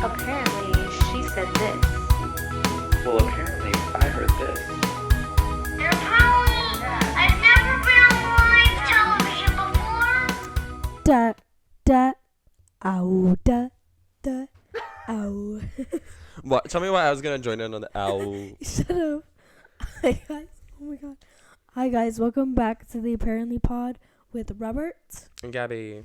Apparently, she said this. Well, apparently, I heard this. They're Polly. I've never been on live television before. Da, da, ow, da, da, ow. What? Tell me why I was gonna join in on the ow. Shut up. Hi, guys. Oh, my God. Hi, guys. Welcome back to the Apparently Pod with Robert. And Gabby.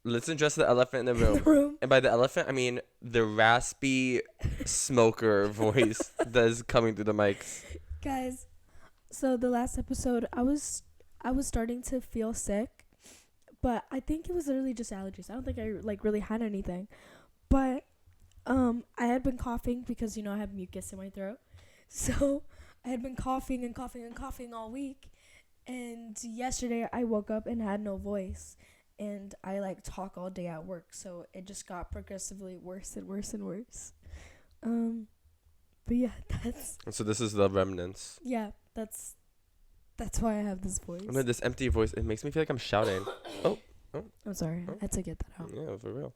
Let's address the elephant in the room. Room. And by the elephant, I mean the raspy smoker voice that is coming through the mics. Guys, so the last episode, I was starting to feel sick, but I think it was literally just allergies. I don't think I really had anything, but I had been coughing because I have mucus in my throat, so I had been coughing and coughing and coughing all week, and yesterday I woke up and had no voice, and I talk all day at work, so it just got progressively worse and worse and worse. But yeah, So this is the remnants. yeah, that's why I have this voice. I mean, this empty voice, it makes me feel like I'm shouting. I'm sorry. Oh. I had to get that out. Yeah, for real.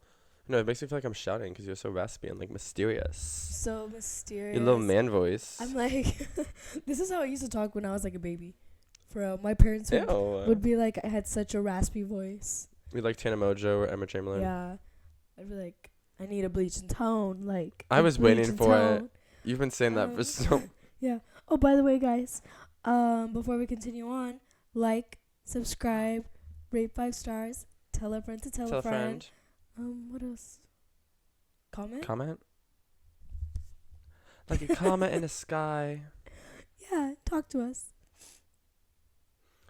No, it makes me feel like I'm shouting because you're so raspy and mysterious. So mysterious. Your little man voice. I'm like, this is how I used to talk when I was a baby. For real. My parents would be like, I had such a raspy voice. We like Tana Mojo or Emma Chamberlain. Yeah. I'd be like, I need a bleaching tone. I was waiting bleaching for it. tone. You've been saying that for so. Yeah. Oh, by the way, guys, before we continue on, subscribe, rate 5 stars, tell a friend to tell a friend. What else? Comment? Like a comet in the sky. Yeah, talk to us.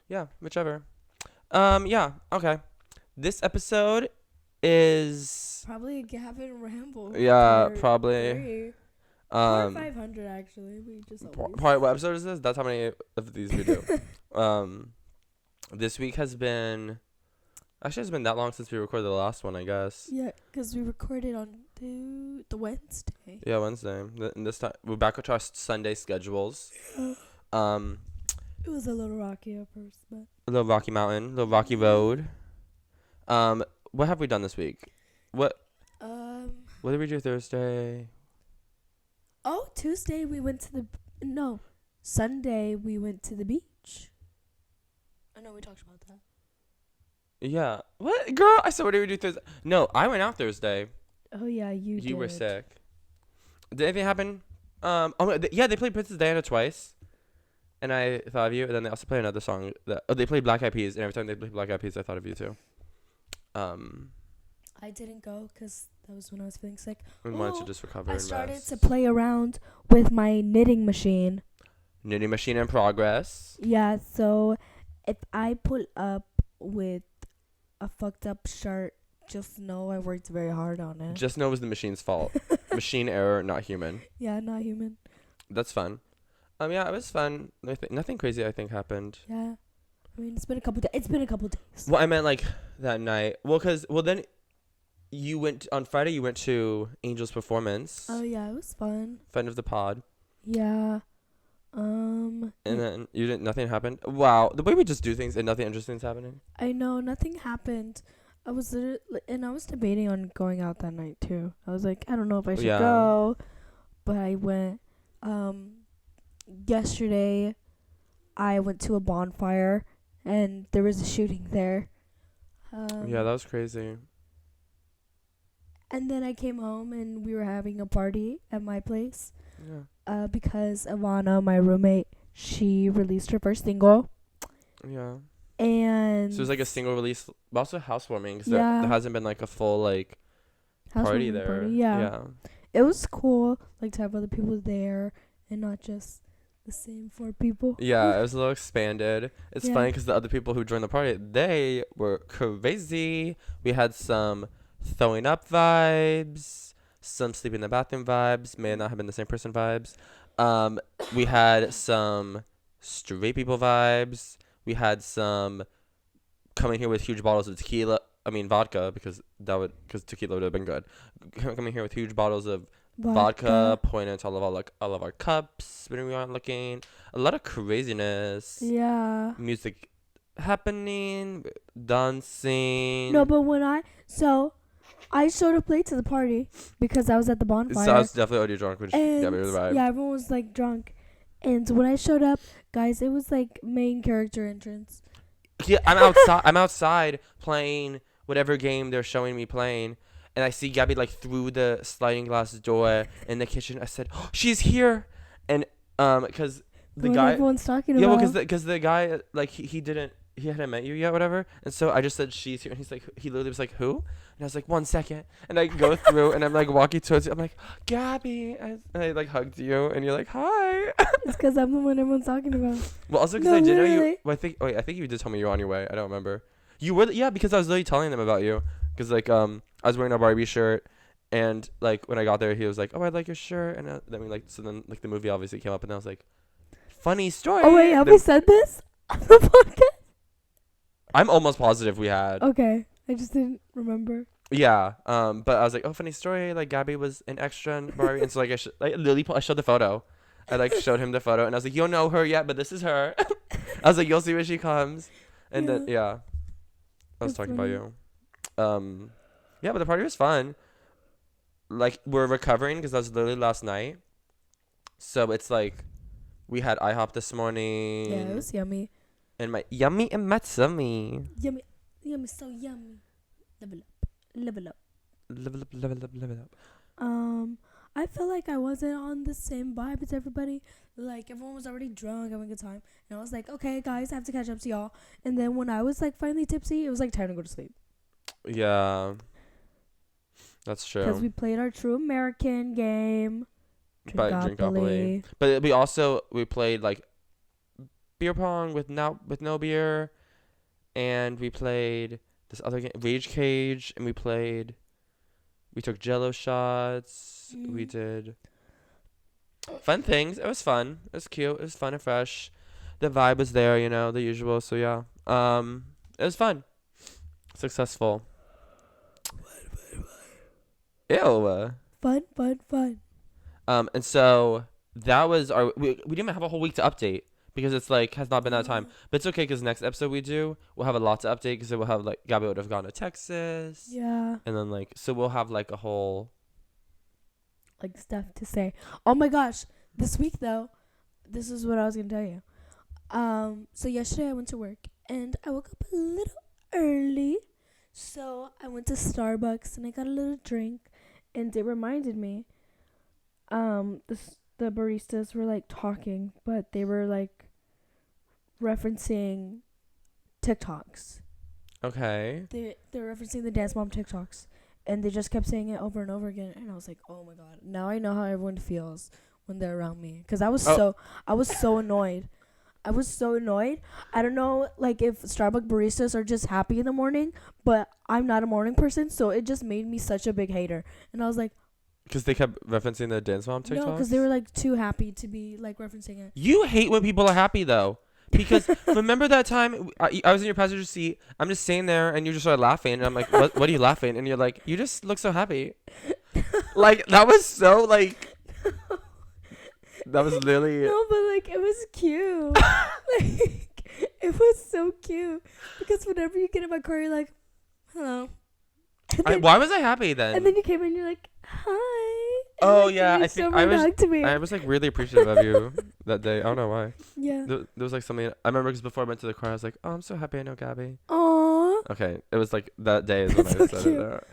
Yeah, whichever. Yeah, okay. This episode is Probably a Gavin ramble. yeah, Part probably 3. Or 500 actually. We just always. what episode is this? That's how many of these we do. This week has been it's been that long since we recorded the last one, I guess. Yeah, because we recorded on the Wednesday. Yeah, Wednesday. And this time we're back to our Sunday schedules. It was a little rocky at first, but A little rocky mountain, a little rocky road. What have we done this week? What did we do Thursday? Oh, Tuesday we went to Sunday we went to the beach. I know we talked about that. Yeah. What, girl? I said, what did we do Thursday? No, I went out Thursday. Oh yeah, you did. You were sick. Did anything happen? They played Princess Diana twice, and I thought of you. And then they also played another song they played Black Eyed Peas, and every time they played Black Eyed Peas, I thought of you too. I didn't go because that was when I was feeling sick. We wanted to just recover. I and started rest. to play around with my knitting machine. Knitting machine in progress. Yeah, so if I pull up with a fucked up shirt, just know I worked very hard on it. Just know it was the machine's fault. Machine error, not human. Yeah, not human. That's fun. Yeah, it was fun. Nothing crazy, I think, happened. Yeah. I mean, it's been a couple days. Well, I meant that night. Then you went on Friday. You went to Angel's performance. Oh yeah, it was fun. Friend of the pod. Yeah. And then nothing happened. Wow, the way we just do things and nothing interesting is happening. I know, nothing happened. I was debating on going out that night too. I was like, I don't know if I should go, but I went. Yesterday, I went to a bonfire, and there was a shooting there. Yeah, that was crazy. And then I came home, and we were having a party at my place. Yeah. Because Ivana, my roommate, she released her first single. Yeah. And so it was a single release, but also housewarming, because there hasn't been a full party there. Party, yeah. It was cool to have other people there and not just the same 4 people. Yeah, it was a little expanded. It's funny because the other people who joined the party, they were crazy. We had some throwing up vibes, some sleeping in the bathroom vibes, may not have been the same person vibes. We had some straight people vibes. We had some coming here with huge bottles of vodka, because tequila would have been good. Coming here with huge bottles of vodka, pointing to all of our cups, spinning around, looking. A lot of craziness. Yeah. Music happening, dancing. No, but I showed up late to the party because I was at the bonfire. So I was definitely already drunk, which and got me the vibe. yeah, everyone was like drunk. And when I showed up, guys, it was like main character entrance. Yeah, I'm outside. I'm outside playing whatever game they're showing me playing, and I see Gabby like through the sliding glass door in the kitchen. I said, oh, "She's here," and because the What guy, everyone's talking yeah, well, about. because the guy like he hadn't met you yet, whatever, and so I just said she's here, and he literally was like, who? And I was like, 1 second, and I go through, and I'm like walking towards you, I'm like, Gabby, and I like hugged you, and you're like, hi. It's because I'm the one everyone's talking about. Well, also because No, I didn't know you. literally. Well, I think you did tell me you were on your way. I don't remember. You were, yeah, because I was literally telling them about you. Because like I was wearing a Barbie shirt, and like when I got there, he was like, "Oh, I like your shirt," and then like the movie obviously came up, and I was like, "Funny story." Oh wait, have Then- we said this on the podcast? I'm almost positive we had. Okay, I just didn't remember. Yeah. But I was like, "Oh, funny story." Like Gabby was an extra in Barbie, and so like I literally I showed the photo. I like showed him the photo, and I was like, "You don't know her yet, but this is her." I was like, "You'll see when she comes," and then yeah, I was That's talking funny. about you. Yeah, but the party was fun. Like we're recovering because that was literally last night, so it's like we had IHOP this morning. Yeah, it was yummy. And my yummy and matsumi. Yummy, yummy, so yummy. Level up, level up. Level up. I felt like I wasn't on the same vibe as everybody. Like everyone was already drunk, having a good time, and I was like, okay, guys, I have to catch up to y'all. And then when I was like finally tipsy, it was like time to go to sleep Yeah, that's because true. we played our true American game. But Drinkopoly. But we played like beer pong with no beer, and we played this other game, Rage Cage, and we took Jello shots. We did fun things. It was fun. It was cute. It was fun and fresh. The vibe was there, the usual. So yeah, it was fun. Successful. Ew. Fun. And so that was we didn't even have a whole week to update because it's like has not been that time. But it's okay because next episode we'll have a lot to update because it will have like Gabby would have gone to Texas. Yeah, And then like so we'll have like a whole. like stuff to say. Oh my gosh, this week though, this is what I was gonna tell you. So yesterday I went to work and I woke up a little early, so I went to Starbucks and I got a little drink, and it reminded me. The baristas were like talking, but they were like referencing TikToks. Okay. They're referencing the Dance Mom TikToks, and they just kept saying it over and over again. And I was like, oh my god, now I know how everyone feels when they're around me, because I was so annoyed. I was so annoyed. I don't know, like if Starbucks baristas are just happy in the morning, but I'm not a morning person, so it just made me such a big hater. And I was like, Because they kept referencing the Dance Mom TikToks? no, because they were like too happy to be like referencing it. You hate when people are happy though. Because remember that time I was in your passenger seat. I'm just sitting there and you just started laughing. And I'm like, what are you laughing? And you're like, you just look so happy. Like, that was so like. That was literally. No, but like it was cute. Like it was so cute because whenever you get in my car, you're like, hello. Why was I happy then? And then you came in, you're like, hi. And Oh, like, yeah, you I think so I was- to me. I was like really appreciative of you that day. I don't know why. Yeah. There was like something. I remember because before I went to the car, I was like, oh, I'm so happy I know Gabby. Aww. Okay. It was like that day is when That's I so said cute. it.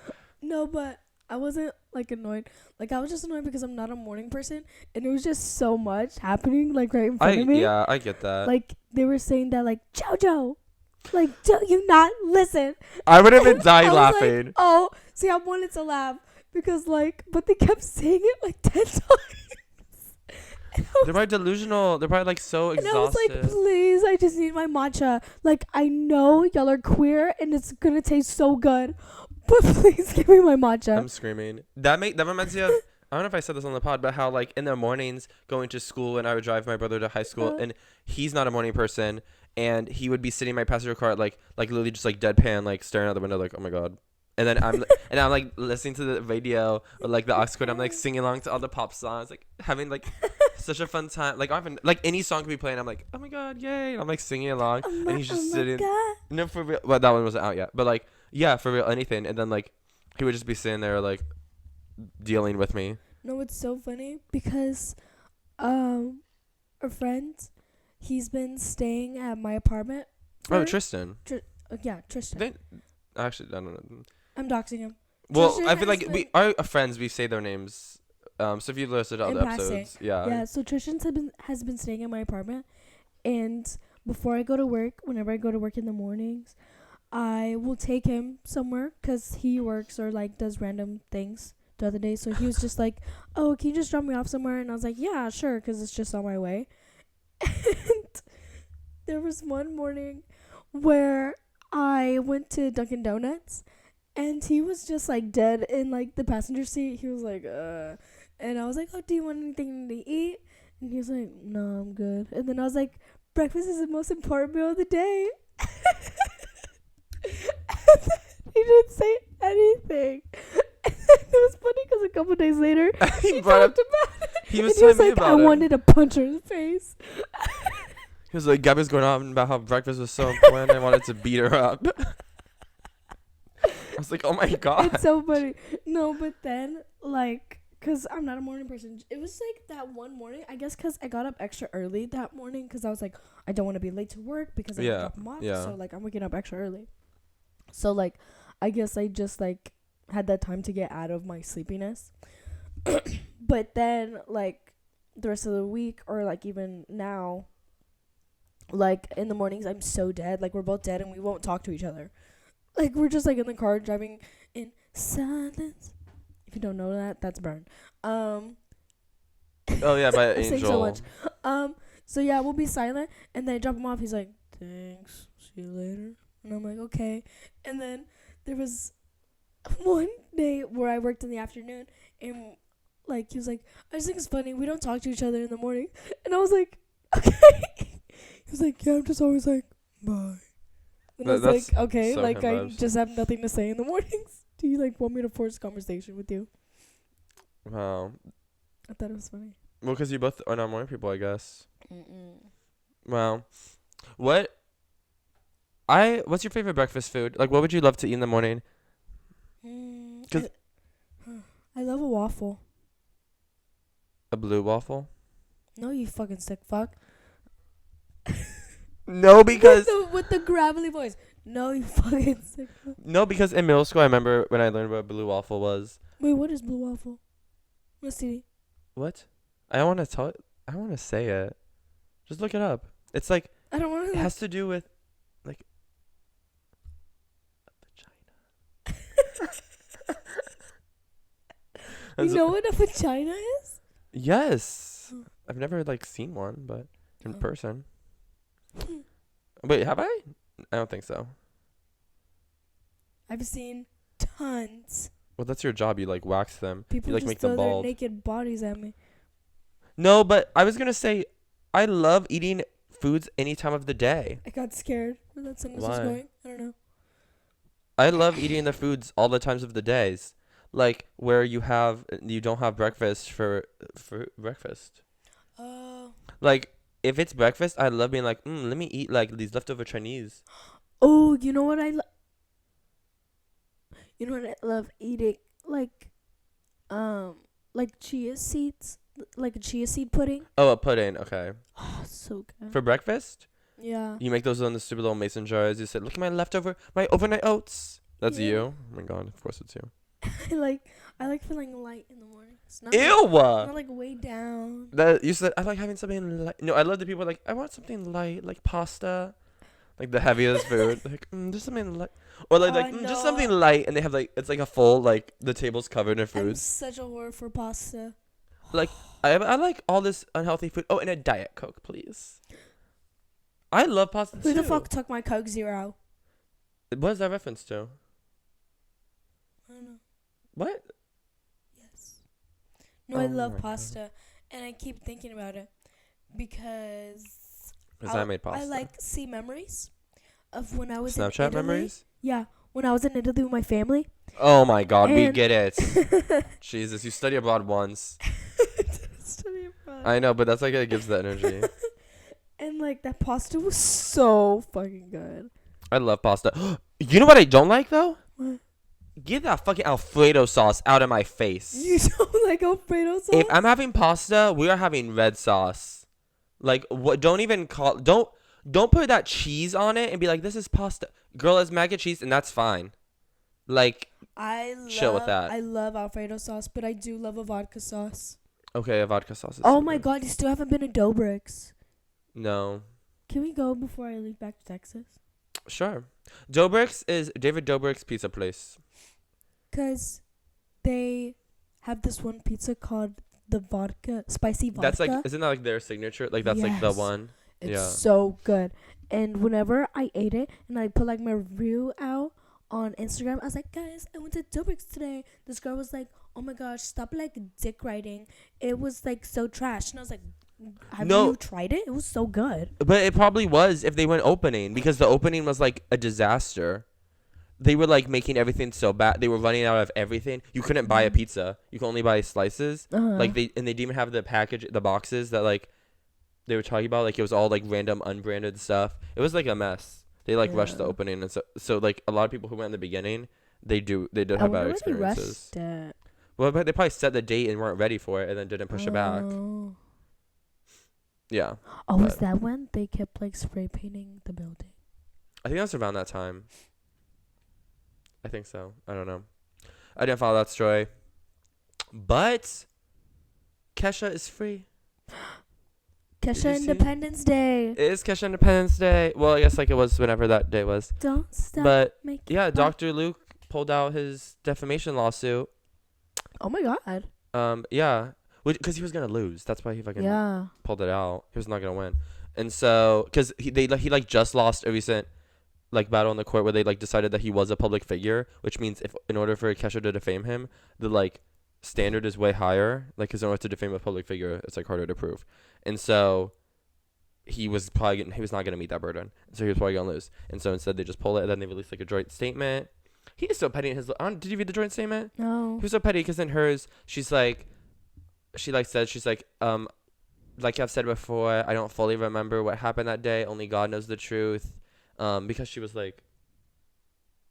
No, but I wasn't like annoyed. Like I was just annoyed because I'm not a morning person, and it was just so much happening like right in front of me. Yeah, I get that. Like they were saying that like JoJo, like do you not listen? I would have been dying I was like, laughing. oh, see, I wanted to laugh because like, but they kept saying it like 10 times. And I They're was, probably delusional. They're probably like so and I was exhausted. like, please, I just need my matcha. Like I know y'all are queer and it's gonna taste so good, but please give me my matcha. I'm screaming. That reminds me of. I don't know if I said this on the pod, but how like in the mornings going to school, and I would drive my brother to high school, and he's not a morning person, and he would be sitting in my passenger car like literally just like deadpan, like staring out the window, like oh my god. And then I'm like listening to the radio or like the aux cord. I'm like singing along to all the pop songs, like having like such a fun time. Like often like any song could be playing. I'm like oh my god, yay! And I'm like singing along, and he's just sitting. God. No, for real. Well, that one wasn't out yet, but like yeah, for real, anything. And then like He would just be sitting there like dealing with me. No, it's so funny because a friend, he's been staying at my apartment. Oh, Tristan. Yeah, Tristan. Actually, I don't know. I'm doxing him. Well, Tristan I feel like has we are friends. We say their names. So if you listen to In other passing. episodes, yeah. Yeah, so Tristan has been staying at my apartment, and before I go to work, whenever I go to work in the mornings, I will take him somewhere because he works or like does random things the other day. So he was just like, "Oh, can you just drop me off somewhere?" And I was like, "Yeah, sure," because it's just on my way. And there was one morning where I went to Dunkin' Donuts, and he was just like dead in like the passenger seat. He was like, and I was like, "Oh, do you want anything to eat?" And he was like, "No, I'm good." And then I was like, "Breakfast is the most important meal of the day." And then he didn't say anything. And then it was funny because a couple days later, he brought talked about it. He was And he was telling me like, about "I it. wanted to punch her in the face." He was like, Gabby's going on about how breakfast was so important. I wanted to beat her up. I was like, oh my god. It's so funny. No, but then, like, because I'm not a morning person. It was, like, that one morning. I guess because I got up extra early that morning because I was like, I don't want to be late to work because I drop him off. Yeah. So, like, I'm waking up extra early. So, like, I guess I just, like, had that time to get out of my sleepiness. But then, like, the rest of the week or, like, even now, like, in the mornings, I'm so dead. Like, we're both dead and we won't talk to each other. Like, we're just, like, in the car driving in silence. If you don't know that, that's Burn. Oh yeah, by I sing Angel. so much. So yeah, we'll be silent, and then I drop him off. He's like, "Thanks, see you later." And I'm like, "Okay." And then there was one day where I worked in the afternoon, and like he was like, "I just think it's funny. We don't talk to each other in the morning." And I was like, "Okay." He was like, "Yeah, I'm just always like, bye." And I was like, "Okay, so like him I vibes. just have nothing to say in the mornings. Do you like want me to force conversation with you?" Wow. I thought it was funny. Well, because you both are not morning people, I guess. Mm-mm. Wow. What's your favorite breakfast food? Like, what would you love to eat in the morning? 'Cause- I love a waffle. A blue waffle? No, you fucking sick fuck. No, because with the gravelly voice. No, you fucking sick fuck. in middle school I remember when I learned what a blue waffle was. Wait, what is blue waffle? Let's see. What? I don't want to say it. Just look it up. It's like I don't want it to. has to do with like a vagina. You know what a vagina is? Yes. Oh. I've never like seen one, but in Oh. person. Wait, have I? I don't think so. I've seen tons. Well, that's your job. You like wax them. People you like just make throw them their bald. naked bodies at me. No, but I was gonna say, I love eating foods any time of the day. I got scared where that sentence was Why? going. I don't know. I love eating the foods all the times of the days, like where you don't have breakfast for breakfast. Like if it's breakfast, I love being like, let me eat like these leftover Chinese. Oh, you know what I You know what I love eating? Like chia seeds. Like a chia seed pudding. Oh, a pudding. Okay. Oh, so good. For breakfast, Yeah. you make those in the stupid little mason jars. You said, "Look at my overnight oats." That's Yeah. you. Oh my god, of course it's you. I like feeling light in the morning. It's not Ew. not like way down. That you said I like having something light. No, I love the people like I want something light, like pasta, like the heaviest food. Like just something light, or just something No. light, and they have like it's like a full like the table's covered in I'm foods. such a whore for pasta. I like all this unhealthy food. Oh, and a Diet Coke, please. I love pasta Who too. the fuck took my Coke Zero? What is that reference to? I don't know. What? Yes. No, I Oh love my God. pasta, and I keep thinking about it because Because I made pasta. I see memories of when I was in Snapchat Italy. memories. Yeah, when I was in Italy with my family. Oh my God, we And- get it. Jesus, you study abroad once. Study abroad. I know, but that's like it gives the energy. And like that pasta was so fucking good. I love pasta. You know what I don't like though? What? Get that fucking Alfredo sauce out of my face. You don't like Alfredo sauce? If I'm having pasta, we are having red sauce. Like, what? Don't put that cheese on it and be like, this is pasta. Girl, it's mac and cheese, and that's fine. Like, chill with that. I love Alfredo sauce, but I do love a vodka sauce. Okay, a vodka sauce is Oh so my good. god, you still haven't been to Dobrik's. No. Can we go before I leave back to Texas? Sure. Dobrik's is David Dobrik's pizza place. Because they have this one pizza called the spicy vodka. That's like, isn't that like their signature? Like, that's like the Yes. one. It's Yeah. so good. And whenever I ate it and I put like my review out on Instagram, I was like, guys, I went to Dobrik's today. This girl was like, oh my gosh, stop like dick riding. It was like so trash. And I was like, have you tried it? It was so good. But it probably was if they went opening, because the opening was like a disaster. They were like making everything so bad. They were running out of everything. You couldn't buy a pizza. You could only buy slices. Like they didn't even have the boxes that like they were talking about. Like it was all like random unbranded stuff. It was like a mess. They like rushed the opening, and so like a lot of people who went in the beginning, they did have bad experiences. Well, but they probably set the date and weren't ready for it, and then didn't push it back. Yeah. Oh, was that when they kept like spray painting the building? I think that's around that time. I think so. I don't know. I didn't follow that story. But Kesha is free. Kesha Independence Day. It is Kesha Independence Day. Well, I guess like it was whenever that day was. Don't stop. But yeah, Dr. Luke pulled out his defamation lawsuit. Oh my god. Yeah. Because he was gonna lose. That's why he fucking pulled it out. He was not gonna win, and so because he like just lost a recent like battle in the court where they like decided that he was a public figure, which means if in order for Kesha to defame him, the like standard is way higher. Like, because in order to defame a public figure, it's like harder to prove, and so he was not gonna meet that burden, so he was probably gonna lose, and so instead they just pull it, and then they released like a joint statement. He is so petty in his. Did you read the joint statement? No. He was so petty because in hers, she's like. She like said, she's like I've said before, I don't fully remember what happened that day. Only God knows the truth. Because she was like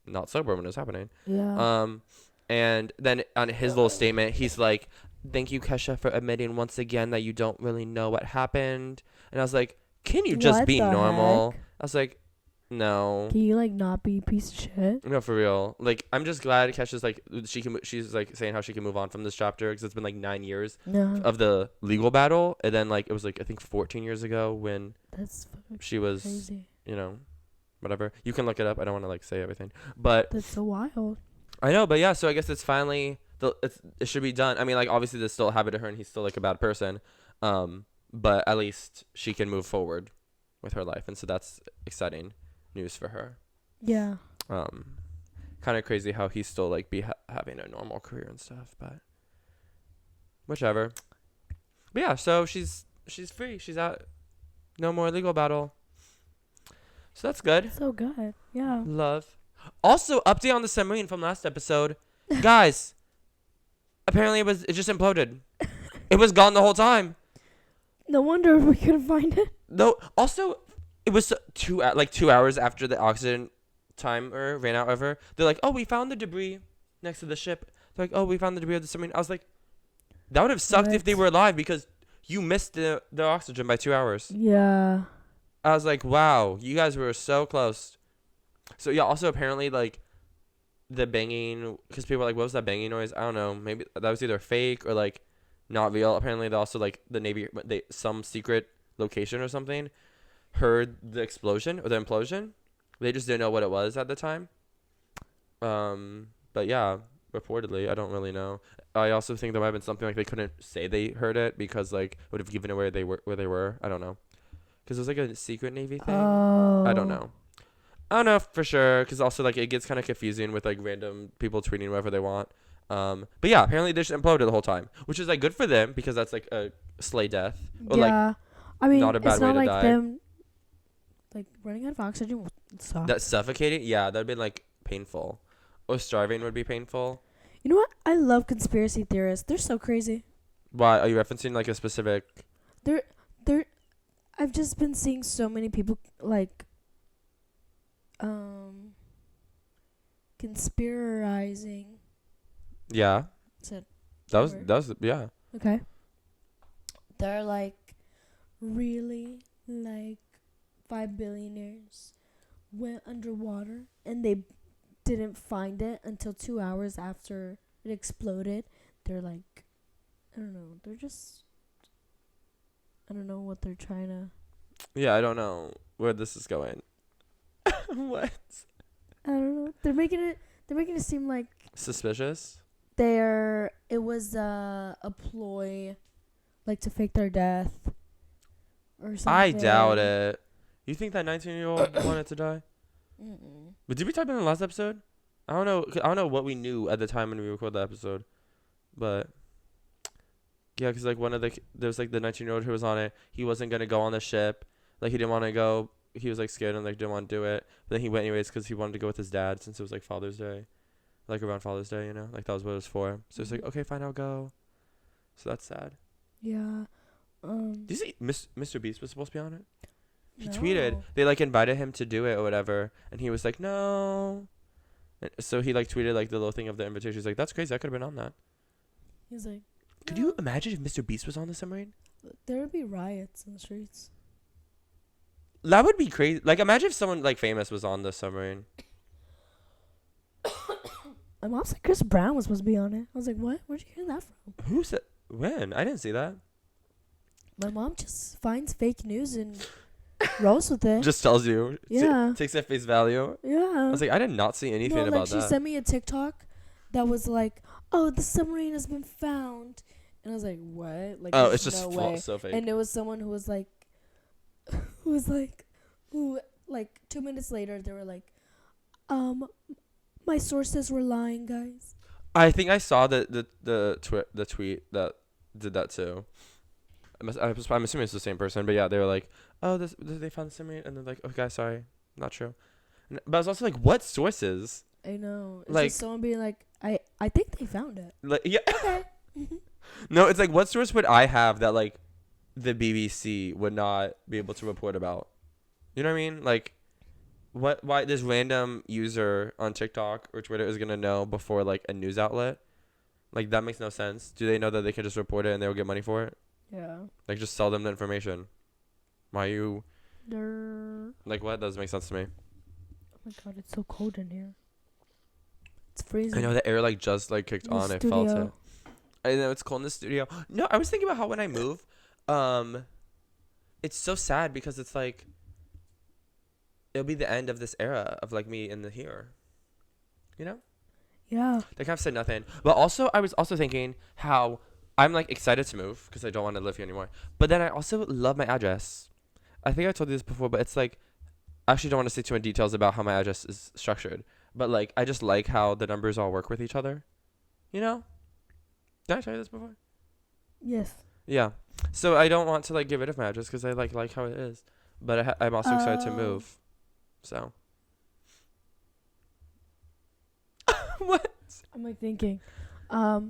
not sober when it was happening. Yeah. And then on his little statement, he's like, thank you, Kesha, for admitting once again that you don't really know what happened. And I was like, can you just be normal? I was like, no. Can you like not be a piece of shit? No, for real. Like, I'm just glad Kesha's like she's like saying how she can move on from this chapter, because it's been like 9 years of the legal battle, and then like it was like I think 14 years ago when she was crazy. You know, whatever. You can look it up. I don't want to like say everything, but that's so wild. I know, but yeah. So I guess it's finally it should be done. I mean, like obviously this still happened to her, and he's still like a bad person. But at least she can move forward with her life, and so that's exciting news for her. Yeah. Kind of crazy how he's still like having a normal career and stuff, but whichever. But yeah, so she's free. She's out. No more legal battle. So that's good. So good. Yeah. Love. Also, update on the submarine from last episode, guys. Apparently, it just imploded. It was gone the whole time. No wonder we couldn't find it. No. Also, it was 2 hours after the oxygen timer ran out of her. They're like, oh, we found the debris next to the ship. They're like, oh, we found the debris of the submarine. I was like, that would have sucked if they were alive, because you missed the oxygen by 2 hours. Yeah. I was like, wow, you guys were so close. So yeah, also apparently like the banging, because people were like, what was that banging noise? I don't know. Maybe that was either fake or like not real. Apparently they also like the Navy, some secret location or something heard the explosion or the implosion. They just didn't know what it was at the time. But yeah, reportedly, I don't really know. I also think there might have been something like they couldn't say they heard it because like it would have given away where they were. I don't know, because it was like a secret Navy thing. I don't know for sure, because also like it gets kind of confusing with like random people tweeting whatever they want. But yeah, apparently they just imploded the whole time, which is like good for them, because that's like a slay death. Or, yeah, like, I mean, not a bad it's way not to like die. them like running out of oxygen would suck. That suffocating, yeah, that'd been like painful. Or starving would be painful. You know what? I love conspiracy theorists. They're so crazy. Why are you referencing like a specific? They're. I've just been seeing so many people like conspirizing. Yeah. Said That was word. yeah. Okay. They're like really like 5 billionaires went underwater and they didn't find it until 2 hours after it exploded. They're like, I don't know. They're just, I don't know what they're trying to. Yeah, I don't know where this is going. What? I don't know. They're making it seem like Suspicious? it was a ploy, like to fake their death or something. I doubt it. You think that 19-year-old wanted to die? Mm-mm. But did we talk about it in the last episode? I don't know. I don't know what we knew at the time when we recorded the episode, but yeah, because like there was like the 19-year-old who was on it. He wasn't gonna go on the ship. Like he didn't want to go. He was like scared and like didn't want to do it. But then he went anyways because he wanted to go with his dad since it was like Father's Day, like around Father's Day, you know, like that was what it was for. So it's like, okay, fine, I'll go. So that's sad. Yeah. Did you see Mr. Beast was supposed to be on it? He No. tweeted they like invited him to do it or whatever, and he was like, no. And so he like tweeted like the little thing of the invitation. He's like, that's crazy. I could have been on that. He's like, Could "No." you imagine if Mr. Beast was on the submarine? There would be riots in the streets. That would be crazy. Like, imagine if someone like famous was on the submarine. My mom said Chris Brown was supposed to be on it. I was like, what? Where'd you hear that from? Who said when? I didn't see that. My mom just finds fake news and rolls with it. Just tells you. Yeah. Takes at face value. Yeah. I was like, I did not see anything no, like about she that. sent me a TikTok that was like, "Oh, the submarine has been found," and I was like, "What?" Like, Oh, there's it's just no false, way. so fake. And it was someone who was like, 2 minutes later they were like, my sources were lying, guys. I think I saw the tweet that did that too. I'm assuming it's the same person, but yeah, they were like, oh, they found the submarine, and they're like, okay, sorry, not true. But I was also like, what sources? I know. It's Like- just someone being like, I think they found it. Like, yeah. Okay. No, it's like, what source would I have that like the BBC would not be able to report about? You know what I mean? Like, why this random user on TikTok or Twitter is gonna know before like a news outlet? Like, that makes no sense. Do they know that they can just report it and they'll get money for it? Yeah. Like, just sell them the information. Why you Oh like what? That doesn't make sense to me. my god, it's so cold in here. It's freezing. I know the air like just like kicked In the on. I felt it. studio. I know it's cold in the studio. No, I was thinking about how when I move, it's so sad because it's like it'll be the end of this era of like me in the here. You know? Yeah. They kind of said nothing. But also, I was also thinking how I'm like excited to move because I don't want to live here anymore. But then I also love my address. I think I told you this before, but it's like I actually don't want to say too many details about how my address is structured. But like I just like how the numbers all work with each other. You know? Did I tell you this before? Yes. Yeah. So I don't want to like get rid of my address because I like how it is. But I'm also excited to Oh. move. So. What? I'm like thinking, yeah,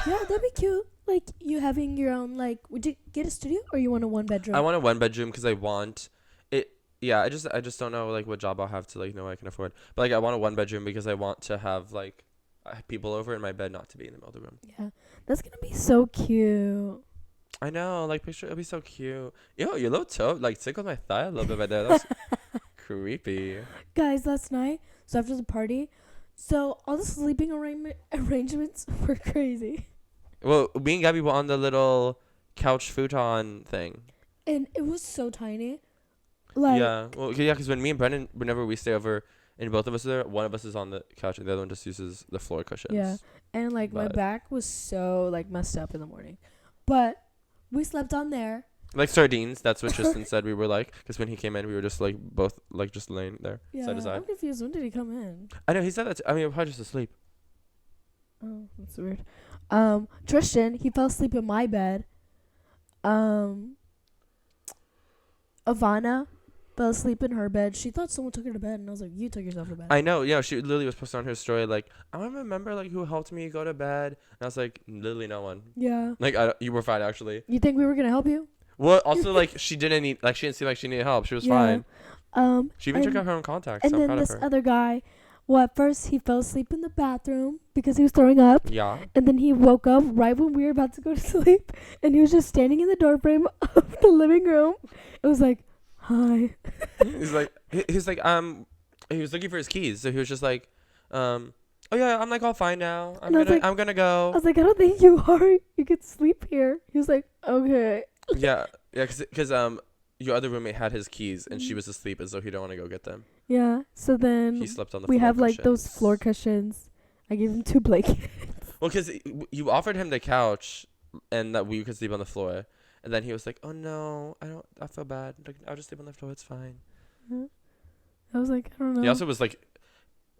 that'd be cute. Like you having your own. Like, would you get a studio or you want a 1 bedroom? I want a 1 bedroom because I want it. Yeah, I just don't know like what job I'll have to like know I can afford. But like I want a 1 bedroom because I want to have like people over in my bed, not to be in the middle of the room. Yeah, that's gonna be so cute. I know, like picture it'll be so cute. Yo, your little toe like tickled my thigh a little bit right there. That's creepy. Guys, last night, so after the party, so all the sleeping arrangements were crazy, Well, me and Gabby were on the little couch futon thing. and it was so tiny. Like, Yeah, well, yeah, because when me and Brendan, whenever we stay over, and both of us are there, one of us is on the couch and the other one just uses the floor cushions. yeah, and like my But- back was so like messed up in the morning, but we slept on there. Like sardines. That's what Tristan said we were like. Because when he came in, we were just like both like just laying there Yeah, side to side. I'm confused. When did he come in? I know he said that. I mean, we're probably just asleep. Oh, that's weird. Tristan, he fell asleep in my bed. Ivana fell asleep in her bed. She thought someone took her to bed, and I was like, "You took yourself to bed." I know. Yeah, she literally was posting on her story like, I don't remember like who helped me go to bed. And I was like, literally no one. Yeah. Like you were fine actually. You think we were gonna help you? Well, also like she didn't need like she didn't seem like she needed help. She was fine. Yeah. She even took and- out her own contacts. And So I'm then proud of this her. other guy Well, at first he fell asleep in the bathroom because he was throwing up. Yeah. And then he woke up right when we were about to go to sleep. And he was just standing in the doorframe of the living room. It was like, hi. He's like, he was looking for his keys. So he was just like, oh yeah, I'm like all fine now. I'm gonna I go. was like, I don't think you are. You could sleep here. He was like, okay. Yeah, cause your other roommate had his keys and she was asleep, as though he don't want to go get them. Yeah. So then He slept on the. we floor have like those cushions. floor cushions. I gave him 2 blankets. Well, cause you offered him the couch, and that we could sleep on the floor, and then he was like, "Oh no, I feel bad. Like, I'll just sleep on the floor. It's fine." I was like, I don't know. He also was like,